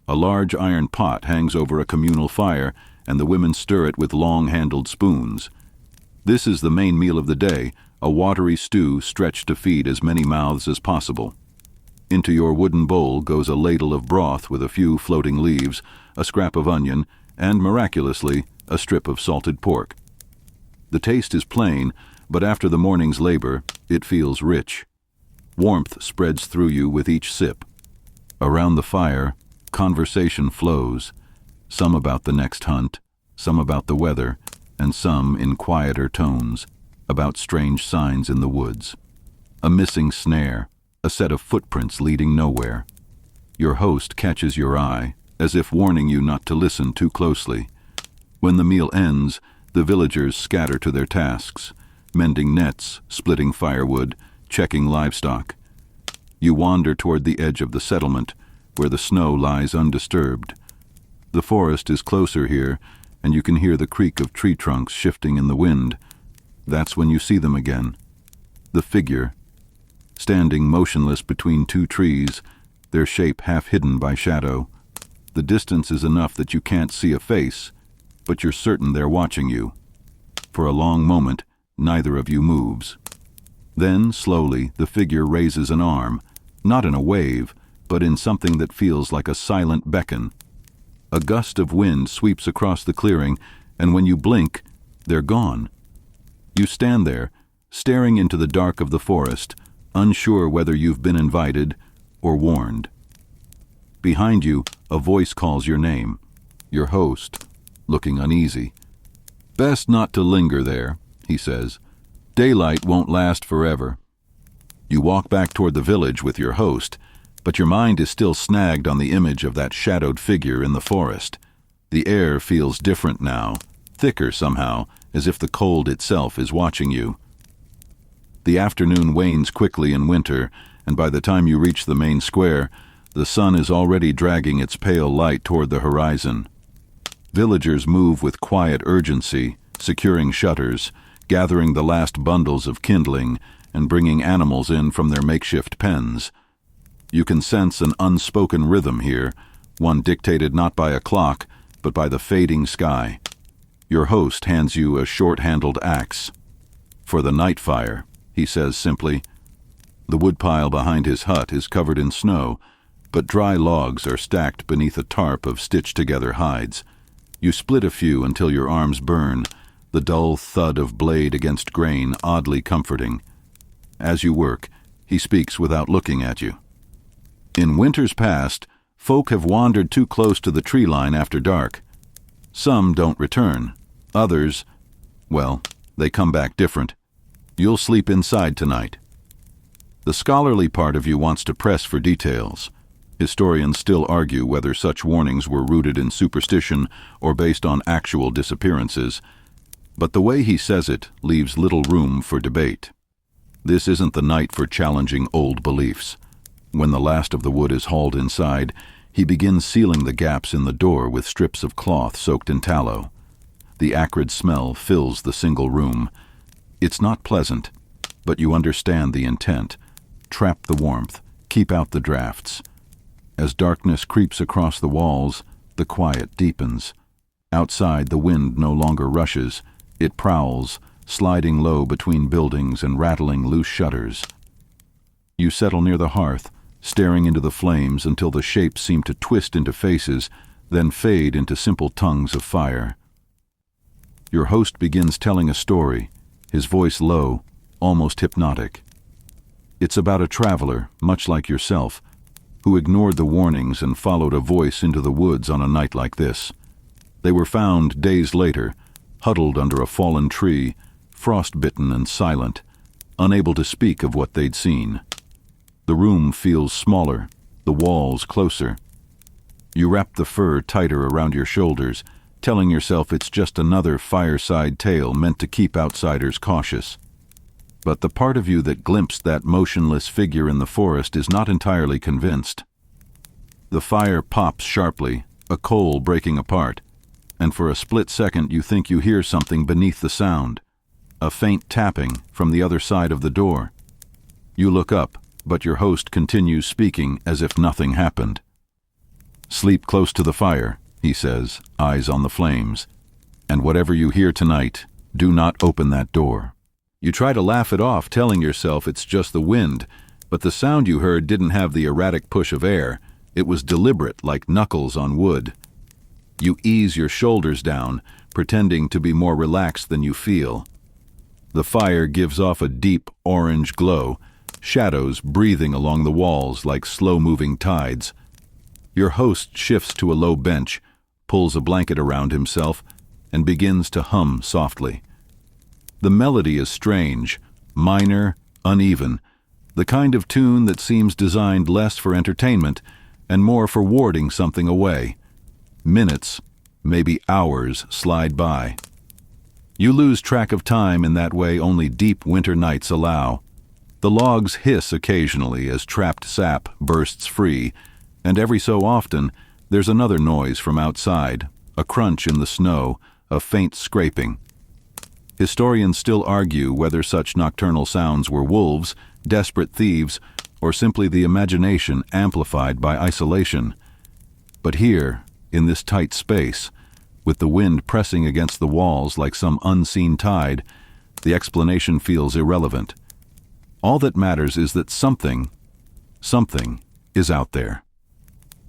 A large iron pot hangs over a communal fire, and the women stir it with long-handled spoons. This is the main meal of the day, a watery stew stretched to feed as many mouths as possible. Into your wooden bowl goes a ladle of broth with a few floating leaves, a scrap of onion, and, miraculously, a strip of salted pork. The taste is plain, but after the morning's labor, it feels rich. Warmth spreads through you with each sip. Around the fire, conversation flows, some about the next hunt, some about the weather, and some in quieter tones, about strange signs in the woods. A missing snare, a set of footprints leading nowhere. Your host catches your eye, as if warning you not to listen too closely. When the meal ends, the villagers scatter to their tasks, mending nets, splitting firewood, checking livestock. You wander toward the edge of the settlement, where the snow lies undisturbed. The forest is closer here, and you can hear the creak of tree trunks shifting in the wind. That's when you see them again. The figure, standing motionless between two trees, their shape half hidden by shadow. The distance is enough that you can't see a face, but you're certain they're watching you. For a long moment, neither of you moves. Then, slowly, the figure raises an arm, not in a wave, but in something that feels like a silent beckon. A gust of wind sweeps across the clearing, and when you blink, they're gone. You stand there, staring into the dark of the forest, unsure whether you've been invited or warned. Behind you, a voice calls your name. Your host, looking uneasy. "Best not to linger there," he says. "Daylight won't last forever." You walk back toward the village with your host, but your mind is still snagged on the image of that shadowed figure in the forest. The air feels different now, thicker somehow, as if the cold itself is watching you. The afternoon wanes quickly in winter, and by the time you reach the main square, the sun is already dragging its pale light toward the horizon. Villagers move with quiet urgency, securing shutters, gathering the last bundles of kindling, and bringing animals in from their makeshift pens. You can sense an unspoken rhythm here, one dictated not by a clock, but by the fading sky. Your host hands you a short-handled axe. "For the night fire," he says simply. The woodpile behind his hut is covered in snow, but dry logs are stacked beneath a tarp of stitched-together hides. You split a few until your arms burn, the dull thud of blade against grain oddly comforting. As you work, he speaks without looking at you. "In winters past, folk have wandered too close to the tree line after dark. Some don't return. Others, well, they come back different. You'll sleep inside tonight." The scholarly part of you wants to press for details. Historians still argue whether such warnings were rooted in superstition or based on actual disappearances, but the way he says it leaves little room for debate. This isn't the night for challenging old beliefs. When the last of the wood is hauled inside, he begins sealing the gaps in the door with strips of cloth soaked in tallow. The acrid smell fills the single room. It's not pleasant, but you understand the intent. Trap the warmth, keep out the drafts. As darkness creeps across the walls, the quiet deepens. Outside, the wind no longer rushes. It prowls, sliding low between buildings and rattling loose shutters. You settle near the hearth, staring into the flames until the shapes seem to twist into faces, then fade into simple tongues of fire. Your host begins telling a story, his voice low, almost hypnotic. It's about a traveler, much like yourself, who ignored the warnings and followed a voice into the woods on a night like this. They were found days later, huddled under a fallen tree, frostbitten and silent, unable to speak of what they'd seen. The room feels smaller, the walls closer. You wrap the fur tighter around your shoulders, telling yourself it's just another fireside tale meant to keep outsiders cautious. But the part of you that glimpsed that motionless figure in the forest is not entirely convinced. The fire pops sharply, a coal breaking apart, and for a split second you think you hear something beneath the sound, a faint tapping from the other side of the door. You look up, but your host continues speaking as if nothing happened. "Sleep close to the fire," he says, eyes on the flames. "And whatever you hear tonight, do not open that door." You try to laugh it off, telling yourself it's just the wind, but the sound you heard didn't have the erratic push of air. It was deliberate, like knuckles on wood. You ease your shoulders down, pretending to be more relaxed than you feel. The fire gives off a deep orange glow, shadows breathing along the walls like slow-moving tides. Your host shifts to a low bench, pulls a blanket around himself, and begins to hum softly. The melody is strange, minor, uneven, the kind of tune that seems designed less for entertainment and more for warding something away. Minutes, maybe hours, slide by. You lose track of time in that way only deep winter nights allow. The logs hiss occasionally as trapped sap bursts free, and every so often there's another noise from outside, a crunch in the snow, a faint scraping. Historians still argue whether such nocturnal sounds were wolves, desperate thieves, or simply the imagination amplified by isolation. But here, in this tight space, with the wind pressing against the walls like some unseen tide, the explanation feels irrelevant. All that matters is that something is out there.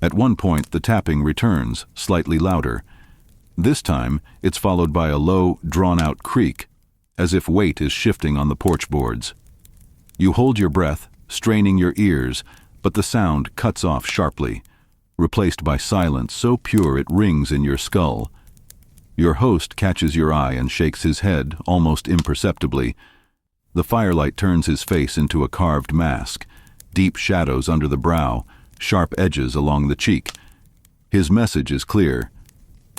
At one point, the tapping returns, slightly louder. This time, it's followed by a low, drawn-out creak, as if weight is shifting on the porch boards. You hold your breath, straining your ears, but the sound cuts off sharply, replaced by silence so pure it rings in your skull. Your host catches your eye and shakes his head, almost imperceptibly. The firelight turns his face into a carved mask, deep shadows under the brow, sharp edges along the cheek. His message is clear.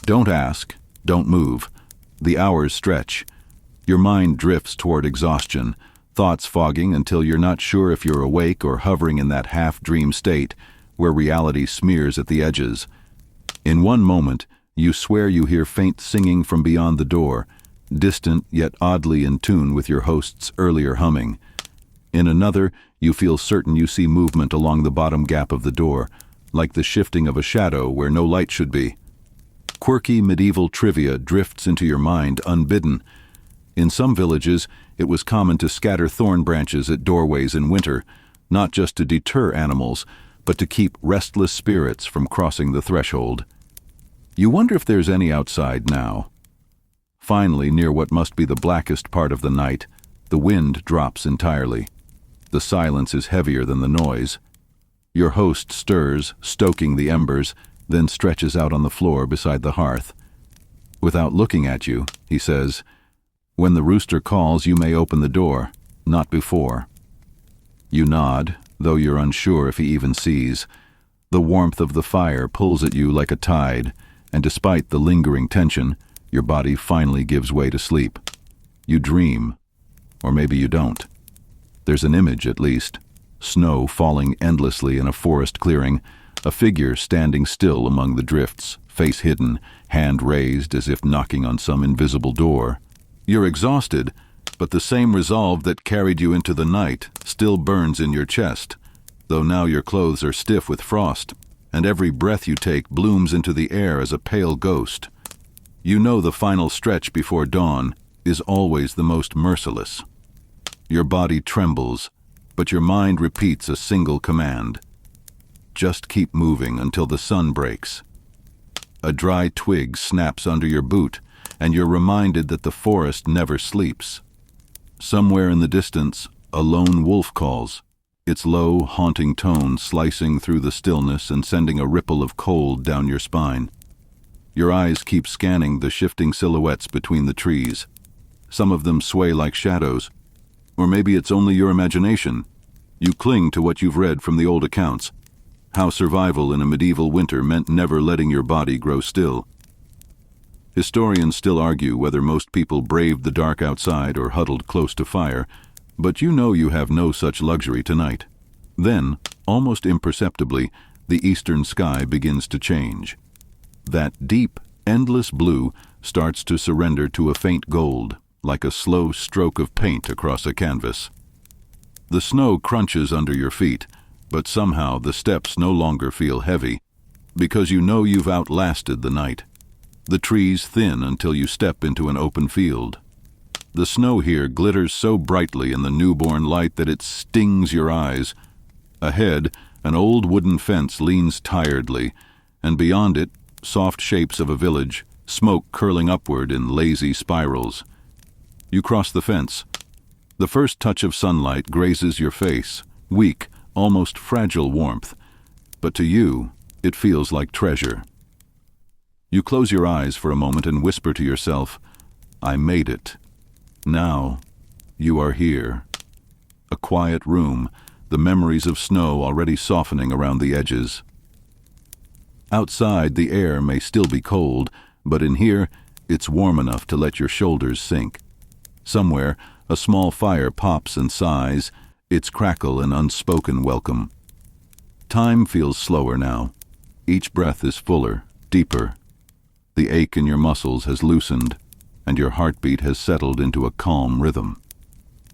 Don't ask, don't move. The hours stretch. Your mind drifts toward exhaustion, thoughts fogging until you're not sure if you're awake or hovering in that half-dream state where reality smears at the edges. In one moment, you swear you hear faint singing from beyond the door, distant yet oddly in tune with your host's earlier humming. In another, you feel certain you see movement along the bottom gap of the door, like the shifting of a shadow where no light should be. Quirky medieval trivia drifts into your mind unbidden. In some villages, it was common to scatter thorn branches at doorways in winter, not just to deter animals, but to keep restless spirits from crossing the threshold. You wonder if there's any outside now. Finally, near what must be the blackest part of the night, the wind drops entirely. The silence is heavier than the noise. Your host stirs, stoking the embers, then stretches out on the floor beside the hearth. Without looking at you, he says, "When the rooster calls, you may open the door, not before." You nod, though you're unsure if he even sees. The warmth of the fire pulls at you like a tide, and despite the lingering tension, your body finally gives way to sleep. You dream, or maybe you don't. There's an image, at least. Snow falling endlessly in a forest clearing, a figure standing still among the drifts, face hidden, hand raised as if knocking on some invisible door. You're exhausted, but the same resolve that carried you into the night still burns in your chest, though now your clothes are stiff with frost, and every breath you take blooms into the air as a pale ghost. You know the final stretch before dawn is always the most merciless. Your body trembles, but your mind repeats a single command. Just keep moving until the sun breaks. A dry twig snaps under your boot, and you're reminded that the forest never sleeps. Somewhere in the distance, a lone wolf calls, its low, haunting tone slicing through the stillness and sending a ripple of cold down your spine. Your eyes keep scanning the shifting silhouettes between the trees. Some of them sway like shadows. Or maybe it's only your imagination. You cling to what you've read from the old accounts, how survival in a medieval winter meant never letting your body grow still. Historians still argue whether most people braved the dark outside or huddled close to fire, but you know you have no such luxury tonight. Then, almost imperceptibly, the eastern sky begins to change. That deep, endless blue starts to surrender to a faint gold, like a slow stroke of paint across a canvas. The snow crunches under your feet, but somehow the steps no longer feel heavy, because you know you've outlasted the night. The trees thin until you step into an open field. The snow here glitters so brightly in the newborn light that it stings your eyes. Ahead, an old wooden fence leans tiredly, and beyond it, soft shapes of a village, smoke curling upward in lazy spirals. You cross the fence. The first touch of sunlight grazes your face, weak, almost fragile warmth, but to you, it feels like treasure. You close your eyes for a moment and whisper to yourself, "I made it. Now, you are here." A quiet room, the memories of snow already softening around the edges. Outside, the air may still be cold, but in here, it's warm enough to let your shoulders sink. Somewhere, a small fire pops and sighs, its crackle an unspoken welcome. Time feels slower now. Each breath is fuller, deeper. The ache in your muscles has loosened, and your heartbeat has settled into a calm rhythm.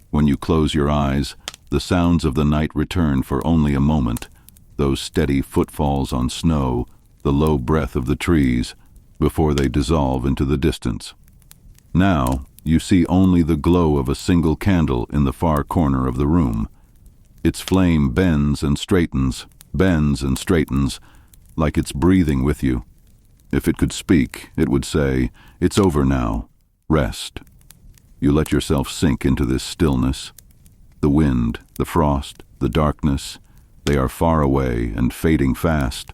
When you close your eyes, the sounds of the night return for only a moment, those steady footfalls on snow, the low breath of the trees, before they dissolve into the distance. Now, you see only the glow of a single candle in the far corner of the room. Its flame bends and straightens, like it's breathing with you. If it could speak, it would say, "It's over now. Rest." You let yourself sink into this stillness. The wind, the frost, the darkness, they are far away and fading fast.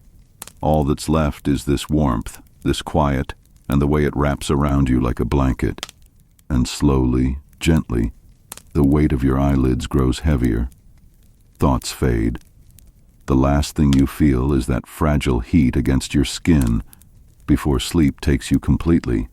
All that's left is this warmth, this quiet, and the way it wraps around you like a blanket. And slowly, gently, the weight of your eyelids grows heavier. Thoughts fade. The last thing you feel is that fragile heat against your skin before sleep takes you completely.